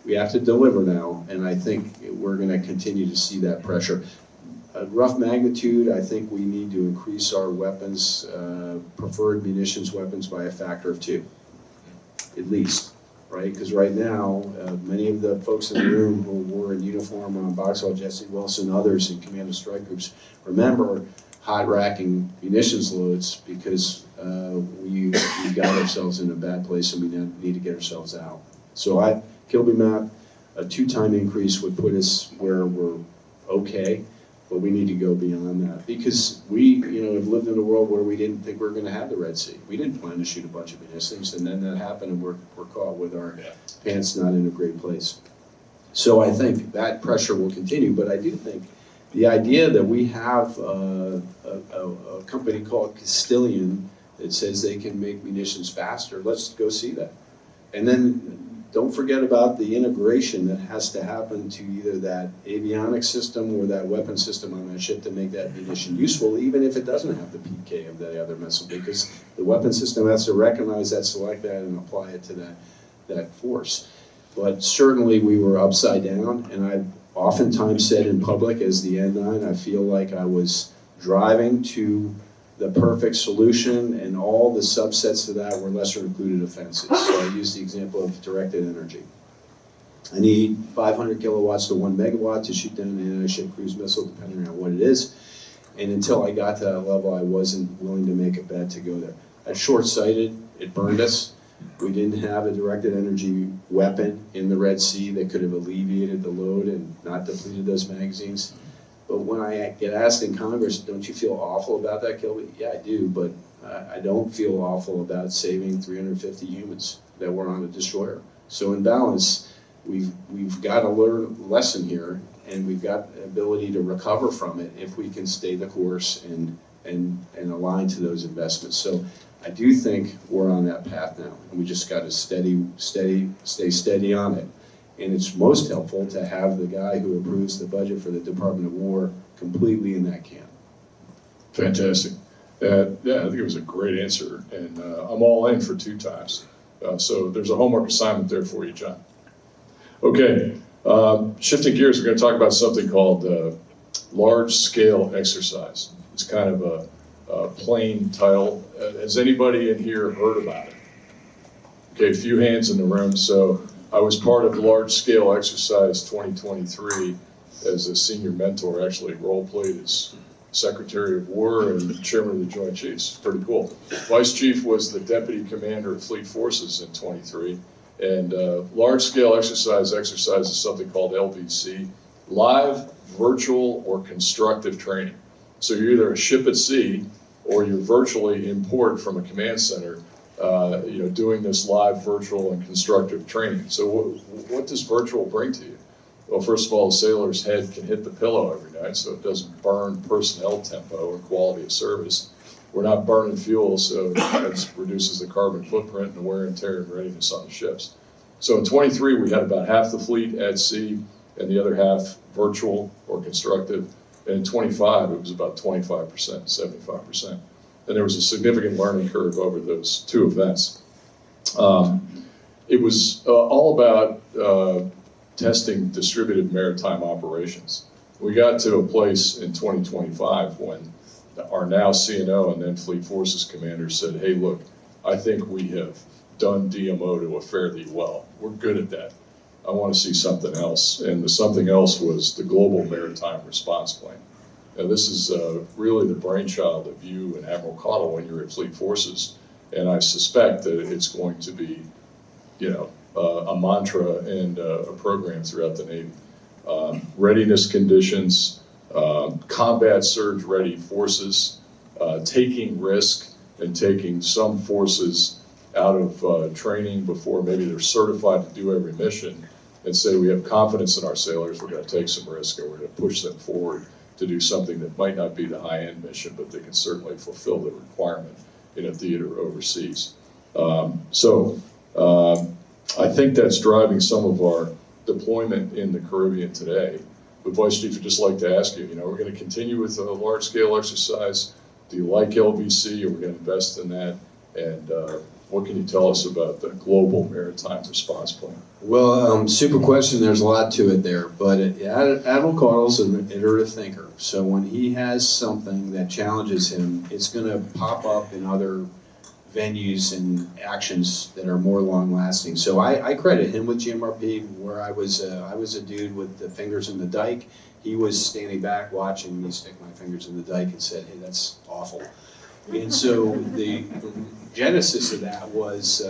[SPEAKER 3] we have to deliver now, and I think we're going to continue to see that pressure. A rough magnitude, I think we need to increase our weapons, preferred munitions weapons by a factor of 2, at least, right? Because right now, many of the folks in the room who were in uniform on Boxall, Jesse Wilson, others in command and strike groups, remember hot racking munitions loads because we got ourselves in a bad place and we need to get ourselves out. So Kilby map, a 2-time increase would put us where we're okay. But we need to go beyond that because we, have lived in a world where we didn't think we were going to have the Red Sea. We didn't plan to shoot a bunch of munitions, and then that happened, and we're caught with our pants not in a great place. So I think that pressure will continue, but I do think the idea that we have a company called Castilian that says they can make munitions faster, let's go see that. And then don't forget about the integration that has to happen to either that avionics system or that weapon system on that ship to make that munition useful, even if it doesn't have the PK of the other missile, because the weapon system has to recognize that, select that, and apply it to that force. But certainly we were upside down, and I've oftentimes said in public as the N9, I feel like I was driving to the perfect solution, and all the subsets of that were lesser included offenses. So I use the example of directed energy. I need 500 kilowatts to 1 megawatt to shoot down an anti-ship cruise missile, depending on what it is. And until I got to that level, I wasn't willing to make a bet to go there. That's short-sighted. It burned us. We didn't have a directed energy weapon in the Red Sea that could have alleviated the load and not depleted those magazines. But when I get asked in Congress, don't you feel awful about that, Kilby? Yeah, I do, but I don't feel awful about saving 350 humans that were on a destroyer. So in balance, we've got to learn a lesson here, and we've got the ability to recover from it if we can stay the course and align to those investments. So I do think we're on that path now, and we just got to stay steady on it. And it's most helpful to have the guy who approves the budget for the Department of War completely in that camp.
[SPEAKER 1] Fantastic. Yeah, I think it was a great answer, and I'm all in for 2 times. So there's a homework assignment there for you, John. Okay, shifting gears, we're going to talk about something called large-scale exercise. It's kind of a plain title. Has anybody in here heard about it? Okay, a few hands in the room. So I was part of Large-Scale Exercise 2023 as a senior mentor, actually role-played as Secretary of War and Chairman of the Joint Chiefs. Pretty cool. Vice Chief was the Deputy Commander of Fleet Forces in 23. And large-scale exercise is something called LVC, live, virtual, or constructive training. So you're either a ship at sea or you're virtually in port from a command center, doing this live, virtual, and constructive training. So what does virtual bring to you? Well, first of all, the sailor's head can hit the pillow every night, so it doesn't burn personnel tempo or quality of service. We're not burning fuel, so that reduces the carbon footprint and the wear and tear and readiness on the ships. So in 23, we had about half the fleet at sea and the other half virtual or constructive. And in 25, it was about 25%, 75%. And there was a significant learning curve over those 2 events. It was all about testing distributed maritime operations. We got to a place in 2025 when our now CNO and then Fleet Forces commander said, hey, look, I think we have done DMO to a fairly well. We're good at that. I want to see something else. And the something else was the Global Maritime Response Plan. Now, this is really the brainchild of you and Admiral Caudle when you're at Fleet Forces. And I suspect that it's going to be, a mantra and a program throughout the Navy. Readiness conditions, combat surge ready forces, taking risk and taking some forces out of training before maybe they're certified to do every mission, and say we have confidence in our sailors, we're going to take some risk and we're going to push them forward to do something that might not be the high-end mission, but they can certainly fulfill the requirement in a theater overseas. I think that's driving some of our deployment in the Caribbean today. But Vice Chief, I'd just like to ask you, we're going to continue with a large-scale exercise. Do you like LVC? Are we going to invest in that? And what can you tell us about the Global Maritime Response Plan?
[SPEAKER 3] Well, super question. There's a lot to it there, but Admiral Caudle's an iterative thinker. So when he has something that challenges him, it's going to pop up in other venues and actions that are more long-lasting. So I credit him with GMRP, where I was a dude with the fingers in the dike. He was standing back watching me stick my fingers in the dike and said, hey, that's awful. And so the genesis of that was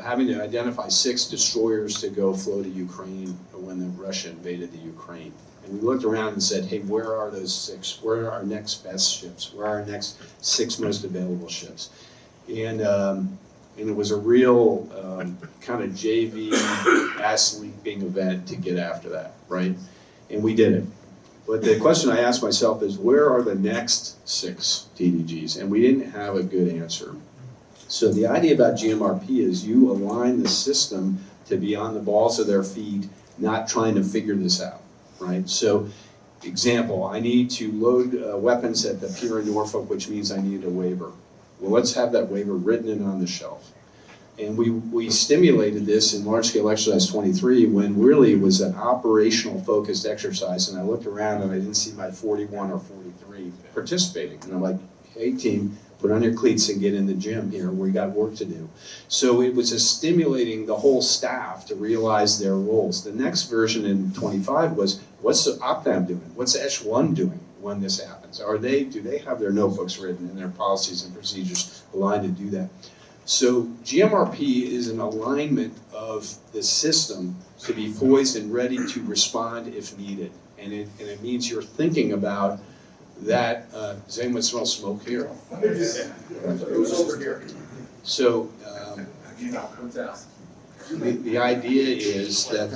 [SPEAKER 3] having to identify 6 destroyers to go flow to Ukraine when Russia invaded the Ukraine. And we looked around and said, hey, where are those 6? Where are our next best ships? Where are our next 6 most available ships? And it was a real kind of JV ass leaping event to get after that, right? And we did it. But the question I asked myself is, where are the next 6 DDGs? And we didn't have a good answer. So the idea about GMRP is you align the system to be on the balls of their feet, not trying to figure this out, right? So, example, I need to load weapons at the pier in Norfolk, which means I need a waiver. Well, let's have that waiver written in on the shelf. And we stimulated this in large-scale exercise 23 when really it was an operational focused exercise, and I looked around and I didn't see my 41 or 43 participating. And I'm like, hey team, put on your cleats and get in the gym here, we got work to do. So it was stimulating the whole staff to realize their roles. The next version in 25 was, what's the OPNAM doing? What's Echelon doing when this happens? Do they have their notebooks written and their policies and procedures aligned to do that? So GMRP is an alignment of the system to be poised and ready to respond if needed. And it means you're thinking about that. Does anyone smell smoke here?
[SPEAKER 4] It was over here.
[SPEAKER 3] So the idea is that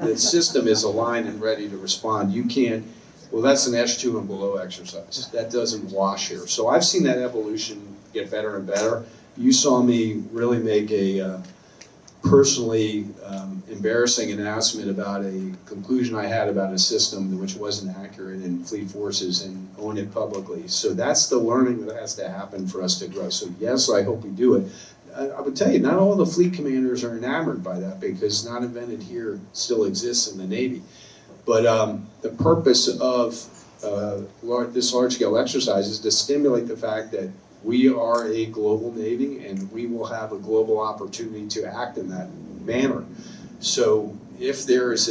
[SPEAKER 3] the system is aligned and ready to respond. You can't, well, that's an S2 and below exercise. That doesn't wash here. So I've seen that evolution get better and better. You saw me really make a personally embarrassing announcement about a conclusion I had about a system which wasn't accurate in fleet forces and own it publicly. So that's the learning that has to happen for us to grow. So yes, I hope we do it. I would tell you, not all the fleet commanders are enamored by that because not invented here still exists in the Navy. But the purpose of this large-scale exercise is to stimulate the fact that we are a global Navy and we will have a global opportunity to act in that manner. So if there is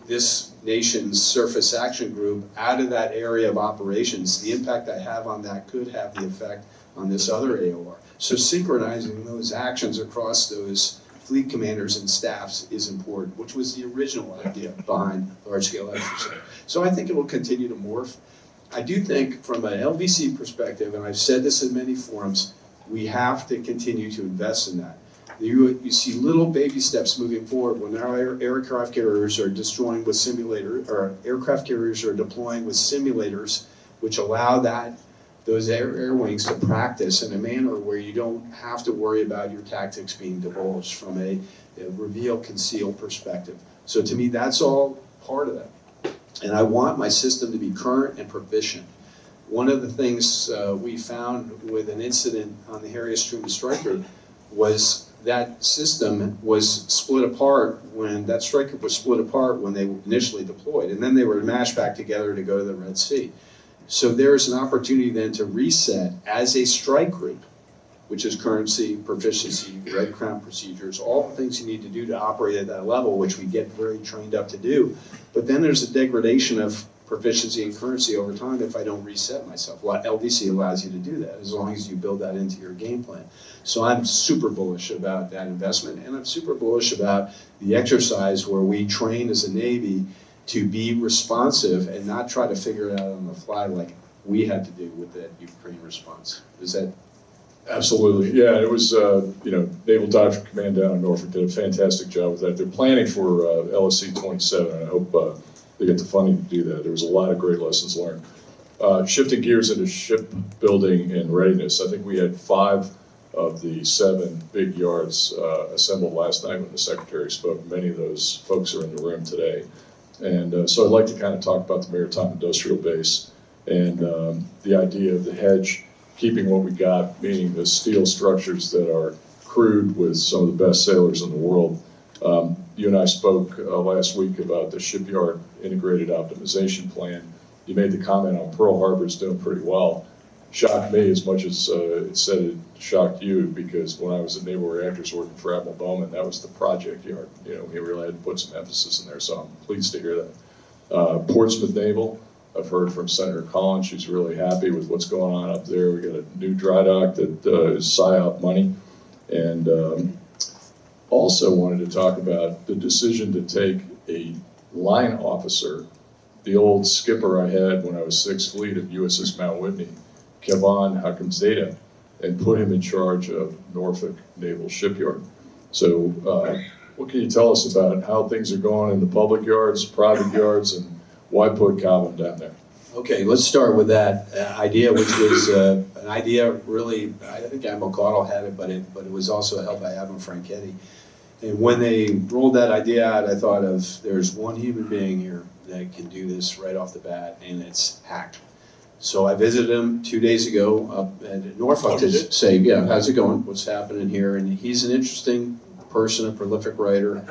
[SPEAKER 3] this nation's surface action group out of that area of operations, the impact I have on that could have the effect on this other AOR. So synchronizing those actions across those fleet commanders and staffs is important, which was the original idea behind large-scale exercise. So I think it will continue to morph. I do think from an LVC perspective, and I've said this in many forums, we have to continue to invest in that. You see little baby steps moving forward when our aircraft carriers are destroying with simulators, or aircraft carriers are deploying with simulators, which allow those air wings to practice in a manner where you don't have to worry about your tactics being divulged from a reveal-conceal perspective. So to me, that's all part of that. And I want my system to be current and proficient. One of the things we found with an incident on the Harriet Truman Striker was that system was split apart when that Striker was split apart when they initially deployed, and then they were mashed back together to go to the Red Sea. So there's an opportunity then to reset as a strike group, which is currency, proficiency, red crown procedures, all the things you need to do to operate at that level, which we get very trained up to do. But then there's a degradation of proficiency and currency over time if I don't reset myself. LVC allows you to do that as long as you build that into your game plan. So I'm super bullish about that investment, and I'm super bullish about the exercise where we train as a Navy to be responsive and not try to figure it out on the fly like we had to do with that Ukraine response. Is that?
[SPEAKER 1] Absolutely, yeah. It was, Naval Doctrine Command down in Norfolk did a fantastic job with that. They're planning for LSC 27, and I hope they get the funding to do that. There was a lot of great lessons learned. Shifting gears into shipbuilding and readiness, I think we had 5 of the 7 big yards assembled last night when the Secretary spoke. Many of those folks are in the room today. And so I'd like to kind of talk about the Maritime Industrial Base and the idea of the hedge, keeping what we got, meaning the steel structures that are crewed with some of the best sailors in the world. You and I spoke last week about the shipyard integrated optimization plan. You made the comment on Pearl Harbor's doing pretty well. Shocked me as much as it said it shocked you, because when I was at Naval Reactors working for Admiral Bowman, that was the project yard. We really had to put some emphasis in there, so I'm pleased to hear that. Portsmouth Naval, I've heard from Senator Collins, she's really happy with what's going on up there. We got a new dry dock that is PSYOP money. And also wanted to talk about the decision to take a line officer, the old skipper I had when I was 6th Fleet at USS Mount Whitney, Kevon Hakamzadeh, and put him in charge of Norfolk Naval Shipyard. So what can you tell us about how things are going in the public yards, private yards, and why put Calvin down there?
[SPEAKER 3] Okay, let's start with that idea, which was an idea really, I think Admiral Caudle had it, but it was also held by Admiral Franchetti. And when they rolled that idea out, I thought of, there's one human being here that can do this right off the bat, and it's Hack. So I visited him 2 days ago up at Norfolk to say, yeah, how's it going? What's happening here? And he's an interesting person, a prolific writer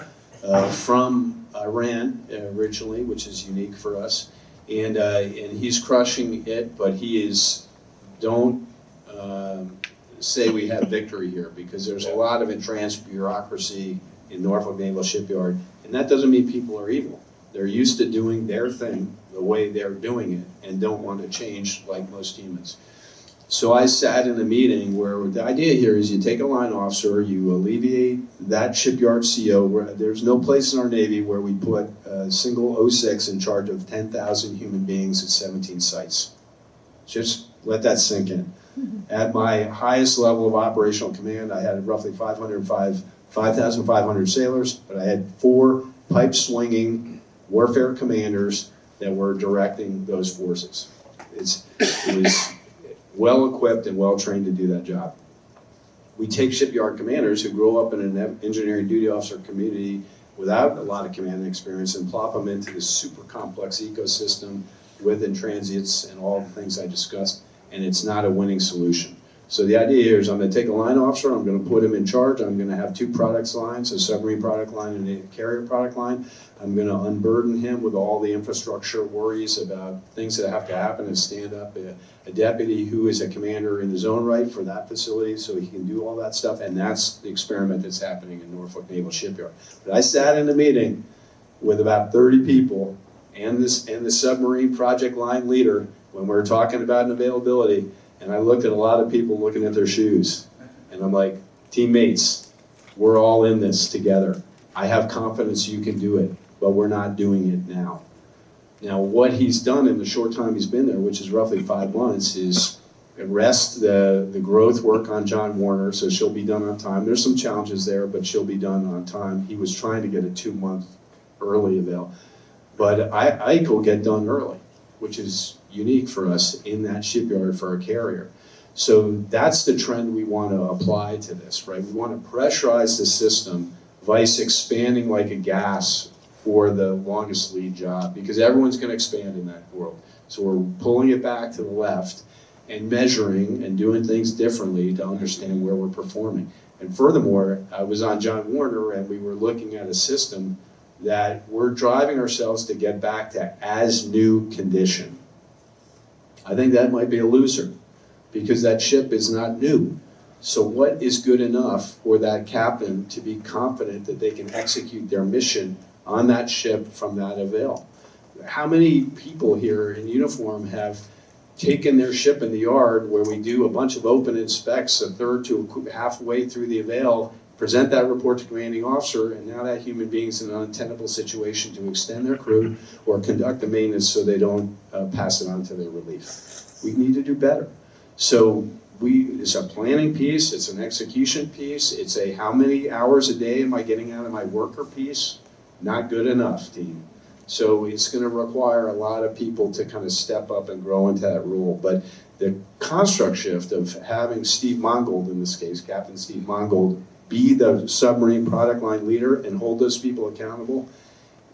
[SPEAKER 3] from Iran originally, which is unique for us. And he's crushing it, but he is, don't say we have victory here, because there's a lot of entrenched bureaucracy in Norfolk Naval Shipyard, and that doesn't mean people are evil. They're used to doing their thing the way they're doing it and don't want to change like most humans. So I sat in a meeting where the idea here is you take a line officer, you alleviate that shipyard CO. Where there's no place in our Navy where we put a single 06 in charge of 10,000 human beings at 17 sites. Just let that sink in. At my highest level of operational command, I had roughly 5,500 sailors, but I had 4 pipe-swinging warfare commanders that were directing those forces. It was well-equipped and well-trained to do that job. We take shipyard commanders who grow up in an engineering duty officer community without a lot of command experience and plop them into this super complex ecosystem with in-transits and all the things I discussed, and it's not a winning solution. So the idea here is I'm going to take a line officer, I'm going to put him in charge, I'm going to have 2 products lines, a submarine product line and a carrier product line. I'm going to unburden him with all the infrastructure worries about things that have to happen and stand up a deputy who is a commander in his own right for that facility so he can do all that stuff, and that's the experiment that's happening in Norfolk Naval Shipyard. But I sat in a meeting with about 30 people and the submarine project line leader when we were talking about an availability, and I looked at a lot of people looking at their shoes, and I'm like, teammates, we're all in this together. I have confidence you can do it, but we're not doing it now. Now, what he's done in the short time he's been there, which is roughly 5 months, is arrest the growth work on John Warner, so she'll be done on time. There's some challenges there, but she'll be done on time. He was trying to get a 2-month early avail. But Ike will get done early, which is unique for us in that shipyard for a carrier. So that's the trend we want to apply to this, right? We want to pressurize the system, vice expanding like a gas for the longest lead job, because everyone's going to expand in that world. So we're pulling it back to the left and measuring and doing things differently to understand where we're performing. And furthermore, I was on John Warner and we were looking at a system that we're driving ourselves to get back to as new condition. I think that might be a loser because that ship is not new. So what is good enough for that captain to be confident that they can execute their mission on that ship from that avail? How many people here in uniform have taken their ship in the yard where we do a bunch of open inspects, a third to halfway through the avail, present that report to commanding officer, and now that human being's in an untenable situation to extend their crew or conduct the maintenance so they don't pass it on to their relief. We need to do better. So it's a planning piece, it's an execution piece, it's a how many hours a day am I getting out of my worker piece? Not good enough, team. So it's going to require a lot of people to kind of step up and grow into that role. But the construct shift of having Steve Mongold, in this case, Captain Steve Mongold, be the submarine product line leader and hold those people accountable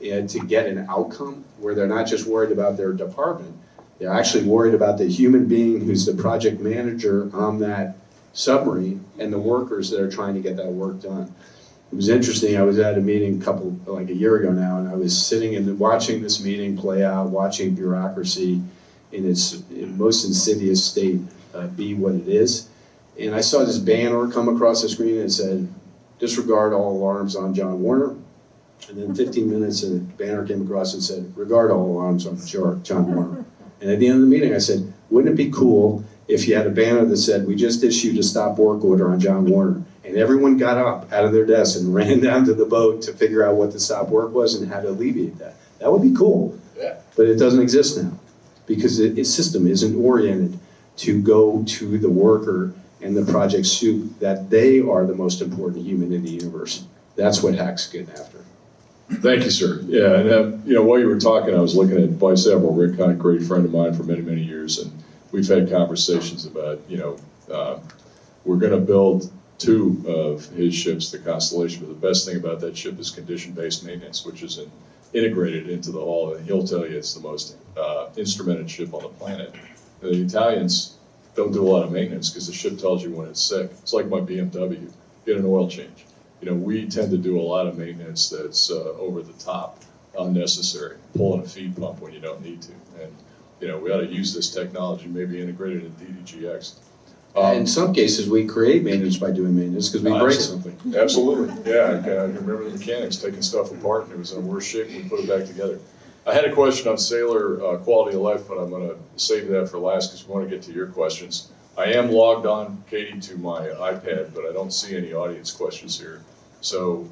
[SPEAKER 3] and to get an outcome where they're not just worried about their department, they're actually worried about the human being who's the project manager on that submarine and the workers that are trying to get that work done. It was interesting, I was at a meeting like a year ago now, and I was sitting and watching this meeting play out, watching bureaucracy in its most insidious state be what it is. And I saw this banner come across the screen and it said, disregard all alarms on John Warner. And then 15 minutes and the banner came across and said, regard all alarms on John Warner. And at the end of the meeting I said, wouldn't it be cool if you had a banner that said, we just issued a stop work order on John Warner. And everyone got up out of their desks and ran down to the boat to figure out what the stop work was and how to alleviate that. That would be cool. Yeah. But it doesn't exist now because its system isn't oriented to go to the worker and the project soup that they are the most important human in the universe. That's what HAC's getting after.
[SPEAKER 1] Thank you, sir. Yeah, and while you were talking, I was looking at Vice Admiral Rick Hunt, a great friend of mine for many, many years, and we've had conversations about, we're going to build 2 of his ships, the Constellation, but the best thing about that ship is condition-based maintenance, which is integrated into the hull, and he'll tell you it's the most instrumented ship on the planet. The Italians don't do a lot of maintenance because the ship tells you when it's sick. It's like my BMW, get an oil change. We tend to do a lot of maintenance that's over the top, unnecessary, pulling a feed pump when you don't need to. And, we ought to use this technology, maybe integrate it in DDGX.
[SPEAKER 3] In some cases, we create maintenance by doing maintenance because we break something.
[SPEAKER 1] Absolutely, yeah. I remember the mechanics taking stuff apart and it was in worse shape and we put it back together. I had a question on sailor quality of life, but I'm going to save that for last because we want to get to your questions. I am logged on, Katie, to my iPad, but I don't see any audience questions here. So,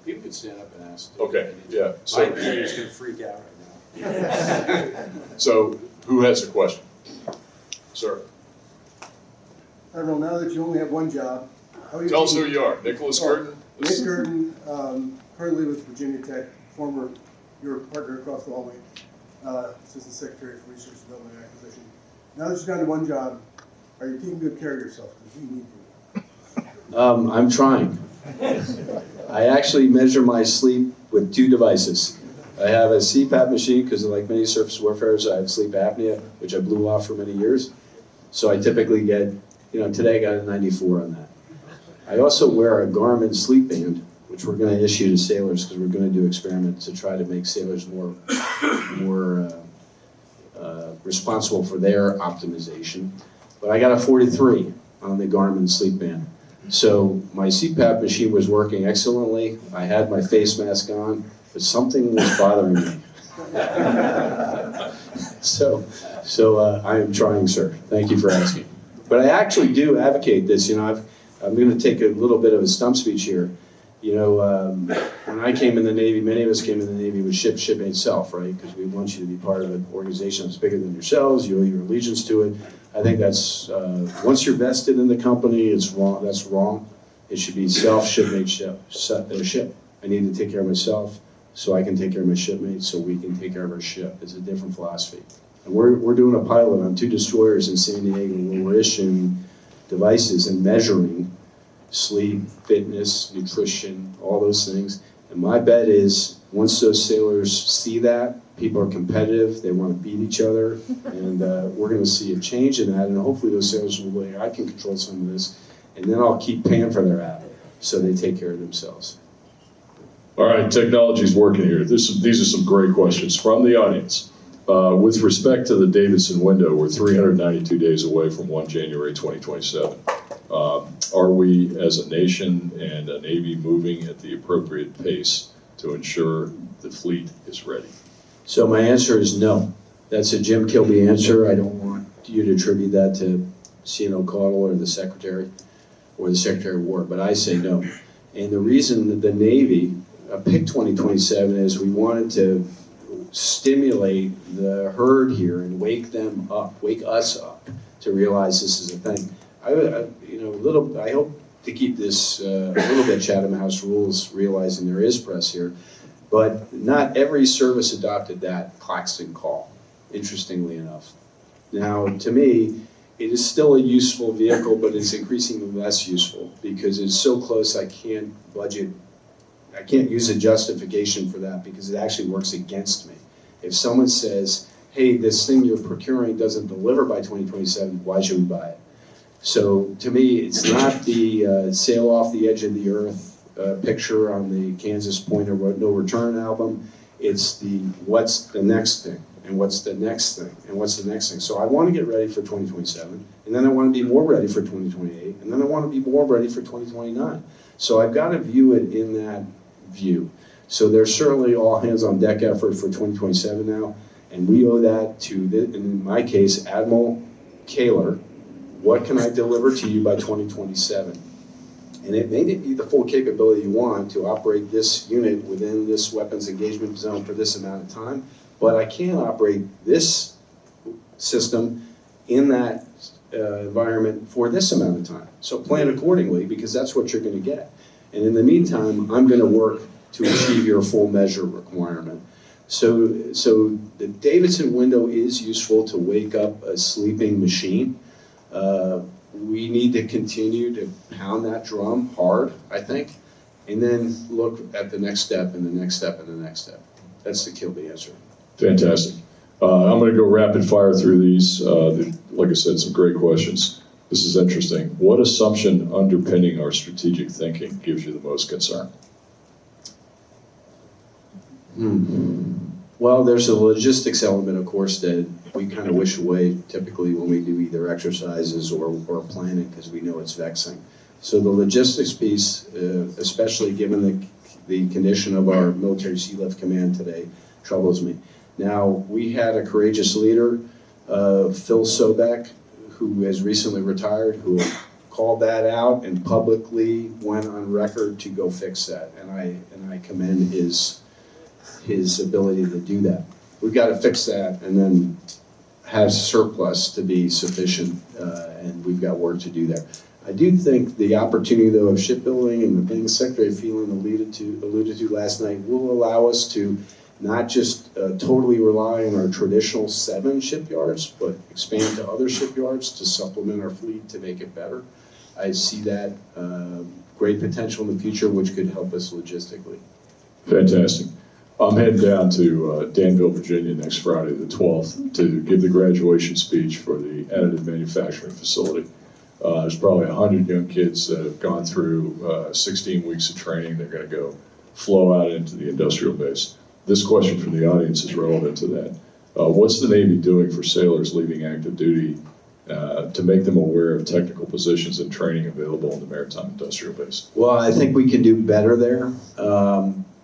[SPEAKER 3] People can stand up and ask.
[SPEAKER 1] okay, yeah.
[SPEAKER 3] My
[SPEAKER 1] So,
[SPEAKER 3] computer's gonna freak out right now.
[SPEAKER 1] so who has a question? Sir,
[SPEAKER 5] I don't know, now that you only have one job, how are you?
[SPEAKER 1] tell us who you are. Nicholas Gurton?
[SPEAKER 5] Nick Gurton, currently with Virginia Tech, former, your partner across the hallway, Assistant Secretary for Research Development and Acquisition. Now that you've done one job, are you taking good care of yourself? Because you need to.
[SPEAKER 3] I'm trying. I actually measure my sleep with 2 devices. I have a CPAP machine because, like many surface warfarers, I have sleep apnea, which I blew off for many years. So I typically get, today I got a 94 on that. I also wear a Garmin sleep band, which we're going to issue to sailors because we're going to do experiments to try to make sailors more responsible for their optimization. But I got a 43 on the Garmin sleep band. So my CPAP machine was working excellently. I had my face mask on, but something was bothering me. So I am trying, sir. Thank you for asking. But I actually do advocate this. I'm going to take a little bit of a stump speech here. When I came in the Navy, many of us came in the Navy with shipmate itself, right? Because we want you to be part of an organization that's bigger than yourselves. You owe your allegiance to it. I think that's, once you're vested in the company, it's wrong. That's wrong. It should be shipmate, ship. I need to take care of myself so I can take care of my shipmates so we can take care of our ship. It's a different philosophy. And we're doing a pilot on 2 destroyers in San Diego where we're issuing devices and measuring sleep, fitness, nutrition, all those things. And my bet is once those sailors see that, people are competitive, they want to beat each other, and we're going to see a change in that, and hopefully those sailors will be like, I can control some of this, and then I'll keep paying for their app so they take care of themselves.
[SPEAKER 1] All right, technology's working here. These are some great questions from the audience. With respect to the Davidson window, we're 392 days away from 1 January 2027. Are we, as a nation and a Navy, moving at the appropriate pace to ensure the fleet is ready?
[SPEAKER 3] So my answer is no. That's a Jim Kilby answer. I don't want you to attribute that to CNO Caudle or the Secretary of War, but I say no. And the reason that the Navy picked 2027 is we wanted to stimulate the herd here and wake us up to realize this is a thing. I hope to keep this a little bit Chatham House rules, realizing there is press here, but not every service adopted that Claxton call, interestingly enough. Now, to me, it is still a useful vehicle, but it's increasingly less useful because it's so close I can't use a justification for that because it actually works against me. If someone says, hey, this thing you're procuring doesn't deliver by 2027, why should we buy it? So to me, it's not the sail off the edge of the earth picture on the Kansas Point of No Return album. It's the what's the next thing, and what's the next thing, and what's the next thing. So I want to get ready for 2027, and then I want to be more ready for 2028, and then I want to be more ready for 2029. So I've got to view it in that view. So there's certainly all hands on deck effort for 2027 now, and we owe that to, in my case, Admiral Kaler. What can I deliver to you by 2027? And it may not be the full capability you want to operate this unit within this weapons engagement zone for this amount of time, but I can operate this system in that environment for this amount of time. So plan accordingly because that's what you're going to get. And in the meantime, I'm going to work to achieve your full measure requirement. So the Davidson window is useful to wake up a sleeping machine. We need to continue to pound that drum hard, I think, and then look at the next step and the next step and the next step. That's the Kilby answer.
[SPEAKER 1] Fantastic. I'm going to go rapid fire through these. Like I said, some great questions. This is interesting. What assumption underpinning our strategic thinking gives you the most concern?
[SPEAKER 3] Well, there's a logistics element, of course, that we kind of wish away typically when we do either exercises or planning because we know it's vexing. So the logistics piece, especially given the condition of our military sea lift command today, troubles me. Now, we had a courageous leader, Phil Sobek, who has recently retired, who called that out and publicly went on record to go fix that. And I commend his ability to do that. We've got to fix that and then have surplus to be sufficient, and we've got work to do there. I do think the opportunity, though, of shipbuilding and the things Secretary Phelan alluded to last night will allow us to not just totally rely on our traditional 7 shipyards, but expand to other shipyards to supplement our fleet to make it better. I see that great potential in the future, which could help us logistically.
[SPEAKER 1] Fantastic. I'm heading down to Danville, Virginia next Friday, the 12th, to give the graduation speech for the additive manufacturing facility. There's probably 100 young kids that have gone through 16 weeks of training. They're going to flow out into the industrial base. This question from the audience is relevant to that. What's the Navy doing for sailors leaving active duty to make them aware of technical positions and training available in the maritime industrial base?
[SPEAKER 3] Well, I think we can do better there.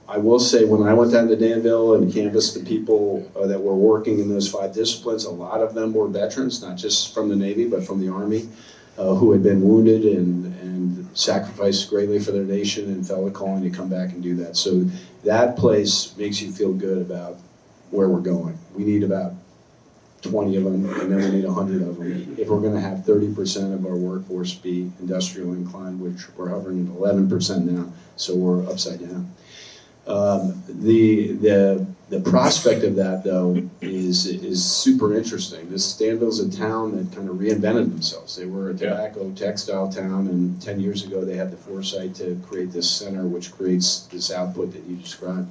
[SPEAKER 3] I will say, when I went down to Danville and canvassed the people that were working in those 5 disciplines, a lot of them were veterans, not just from the Navy, but from the Army, who had been wounded and sacrificed greatly for their nation and felt a calling to come back and do that. So that place makes you feel good about where we're going. We need about 20 of them, and then we need 100 of them. If we're going to have 30% of our workforce be industrial inclined, which we're hovering at 11% now, so we're upside down. The prospect of that, though, is super interesting. Danville's a town that kind of reinvented themselves. They were a tobacco textile town, and 10 years ago they had the foresight to create this center, which creates this output that you described.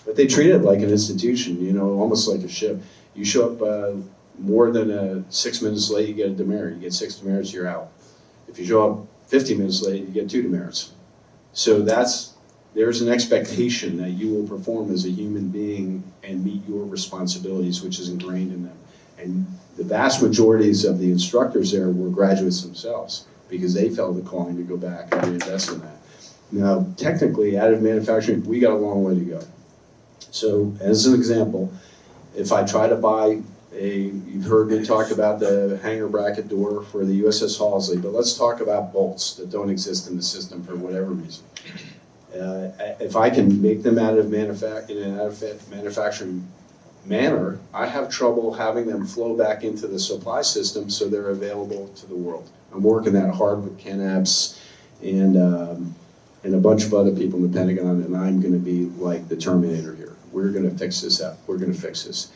[SPEAKER 3] But they treat it like an institution, you know, almost like a ship. You show up more than 6 minutes late, you get a demerit. You get 6 demerits, you're out. If you show up 50 minutes late, you get 2 demerits. So there's an expectation that you will perform as a human being and meet your responsibilities, which is ingrained in them. And the vast majorities of the instructors there were graduates themselves because they felt the calling to go back and reinvest in that. Now, technically, additive manufacturing, we got a long way to go. So, as an example, if I try to buy you've heard me talk about the hanger bracket door for the USS Halsey, but let's talk about bolts that don't exist in the system for whatever reason. If I can make them in an additive manufacturing manner, I have trouble having them flow back into the supply system so they're available to the world. I'm working that hard with Ken Epps and a bunch of other people in the Pentagon, and I'm going to be like the Terminator here. We're going to fix this up. We're going to fix this.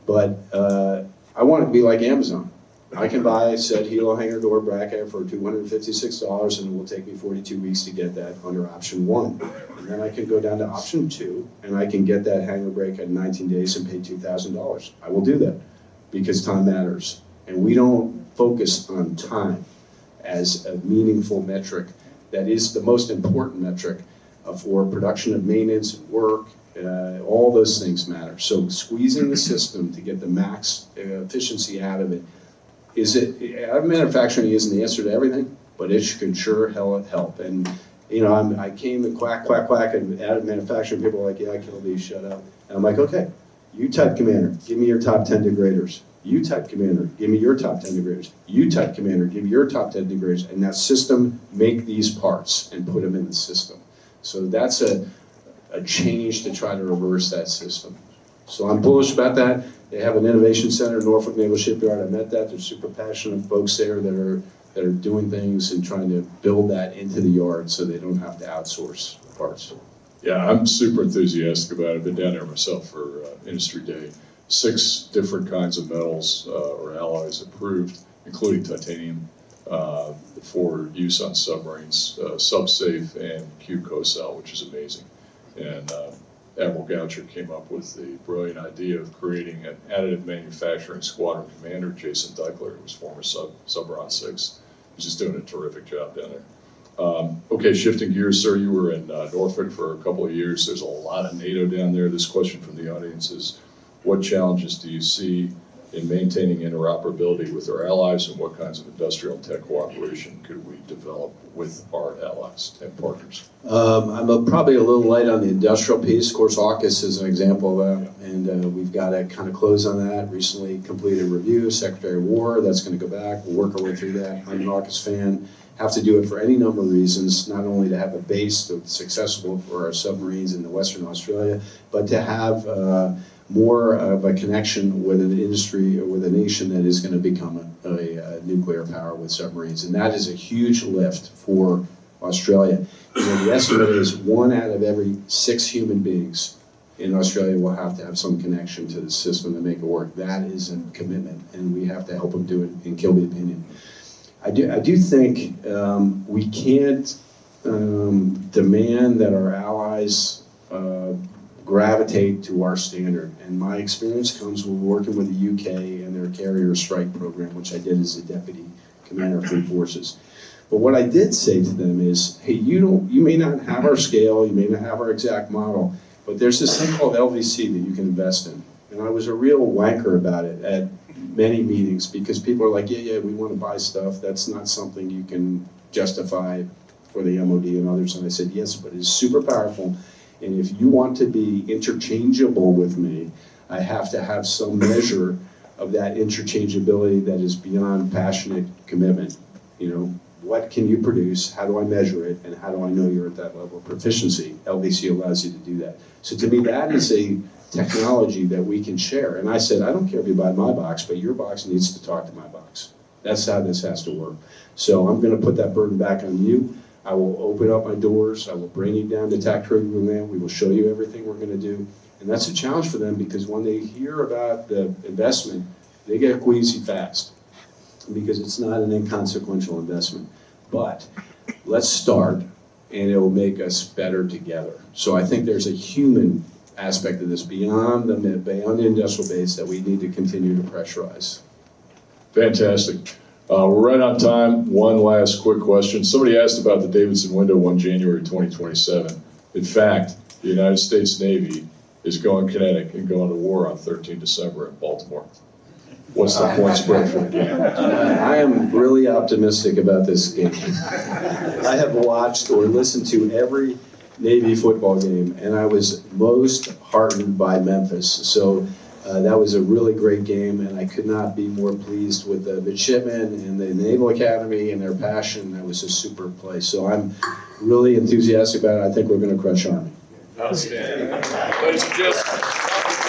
[SPEAKER 3] But I want to be like Amazon. I can buy said helo hanger door bracket for $256, and it will take me 42 weeks to get that under option 1. And then I can go down to option 2, and I can get that hanger brake in 19 days and pay $2,000. I will do that because time matters. And we don't focus on time as a meaningful metric. That is the most important metric for production of maintenance and work. All those things matter. So squeezing the system to get the max efficiency out of it, additive manufacturing isn't the answer to everything, but it can sure help. And you know, I came and quack, and additive manufacturing, people were like, yeah, Kilby, shut up. And I'm like, okay, you type commander, give me your top 10 degraders. You type commander, give me your top 10 degraders. You type commander, give me your top 10 degraders. And that system, make these parts and put them in the system. So that's a change to try to reverse that system. So I'm bullish about that. They have an innovation center in Norfolk Naval Shipyard. I met that. There's super passionate folks there that are doing things and trying to build that into the yard so they don't have to outsource parts.
[SPEAKER 1] Yeah, I'm super enthusiastic about it. I've been down there myself for Industry Day. 6 different kinds of metals or alloys approved, including titanium, for use on submarines, SubSafe and QCOSAL, which is amazing. And Admiral Goucher came up with the brilliant idea of creating an additive manufacturing squadron commander, Jason Deichler, who was former Subron 6. He's just doing a terrific job down there. Okay, shifting gears, sir, you were in Norfolk for a couple of years. There's a lot of NATO down there. This question from the audience is, what challenges do you see in maintaining interoperability with our allies, and what kinds of industrial and tech cooperation could we develop with our allies and partners?
[SPEAKER 3] I'm probably a little light on the industrial piece. Of course, AUKUS is an example of that, and and we've got to kind of close on that. Recently completed a review, Secretary of War, that's going to go back. We'll work our way through that. I'm an AUKUS fan. Have to do it for any number of reasons, not only to have a base that's accessible for our submarines in the Western Australia, but to have more of a connection with an industry or with a nation that is going to become a nuclear power with submarines. And that is a huge lift for Australia. The estimate is 1 out of every 6 human beings in Australia will have to have some connection to the system to make it work. That is a commitment, and we have to help them do it, in Kilby's opinion. I do think we can't demand that our allies gravitate to our standard. And my experience comes with working with the UK and their carrier strike program, which I did as a deputy commander of fleet forces. But what I did say to them is, hey, you may not have our scale, you may not have our exact model, but there's this thing called LVC that you can invest in. And I was a real wanker about it at many meetings because people are like, yeah, we want to buy stuff. That's not something you can justify for the MOD and others. And I said, yes, but it's super powerful. And if you want to be interchangeable with me, I have to have some measure of that interchangeability that is beyond passionate commitment. You know, what can you produce? How do I measure it? And how do I know you're at that level of proficiency? LVC allows you to do that. So to me, that is a technology that we can share. And I said, I don't care if you buy my box, but your box needs to talk to my box. That's how this has to work. So I'm going to put that burden back on you. I will open up my doors. I will bring you down to tactical land. We will show you everything we're going to do. And that's a challenge for them because when they hear about the investment, they get queasy fast because it's not an inconsequential investment. But let's start, and it will make us better together. So I think there's a human aspect of this beyond the industrial base that we need to continue to pressurize.
[SPEAKER 1] Fantastic. We're right on time. One last quick question. Somebody asked about the Davidson window on January 2027. In fact, the United States Navy is going kinetic and going to war on 13 December in Baltimore. What's the point spread for the game?
[SPEAKER 3] I am really optimistic about this game. I have watched or listened to every Navy football game, and I was most heartened by Memphis. So that was a really great game, and I could not be more pleased with the midshipmen and the Naval Academy and their passion. That was a super play. So I'm really enthusiastic about it. I think we're going to crush Army.
[SPEAKER 1] Outstanding. Ladies and gentlemen.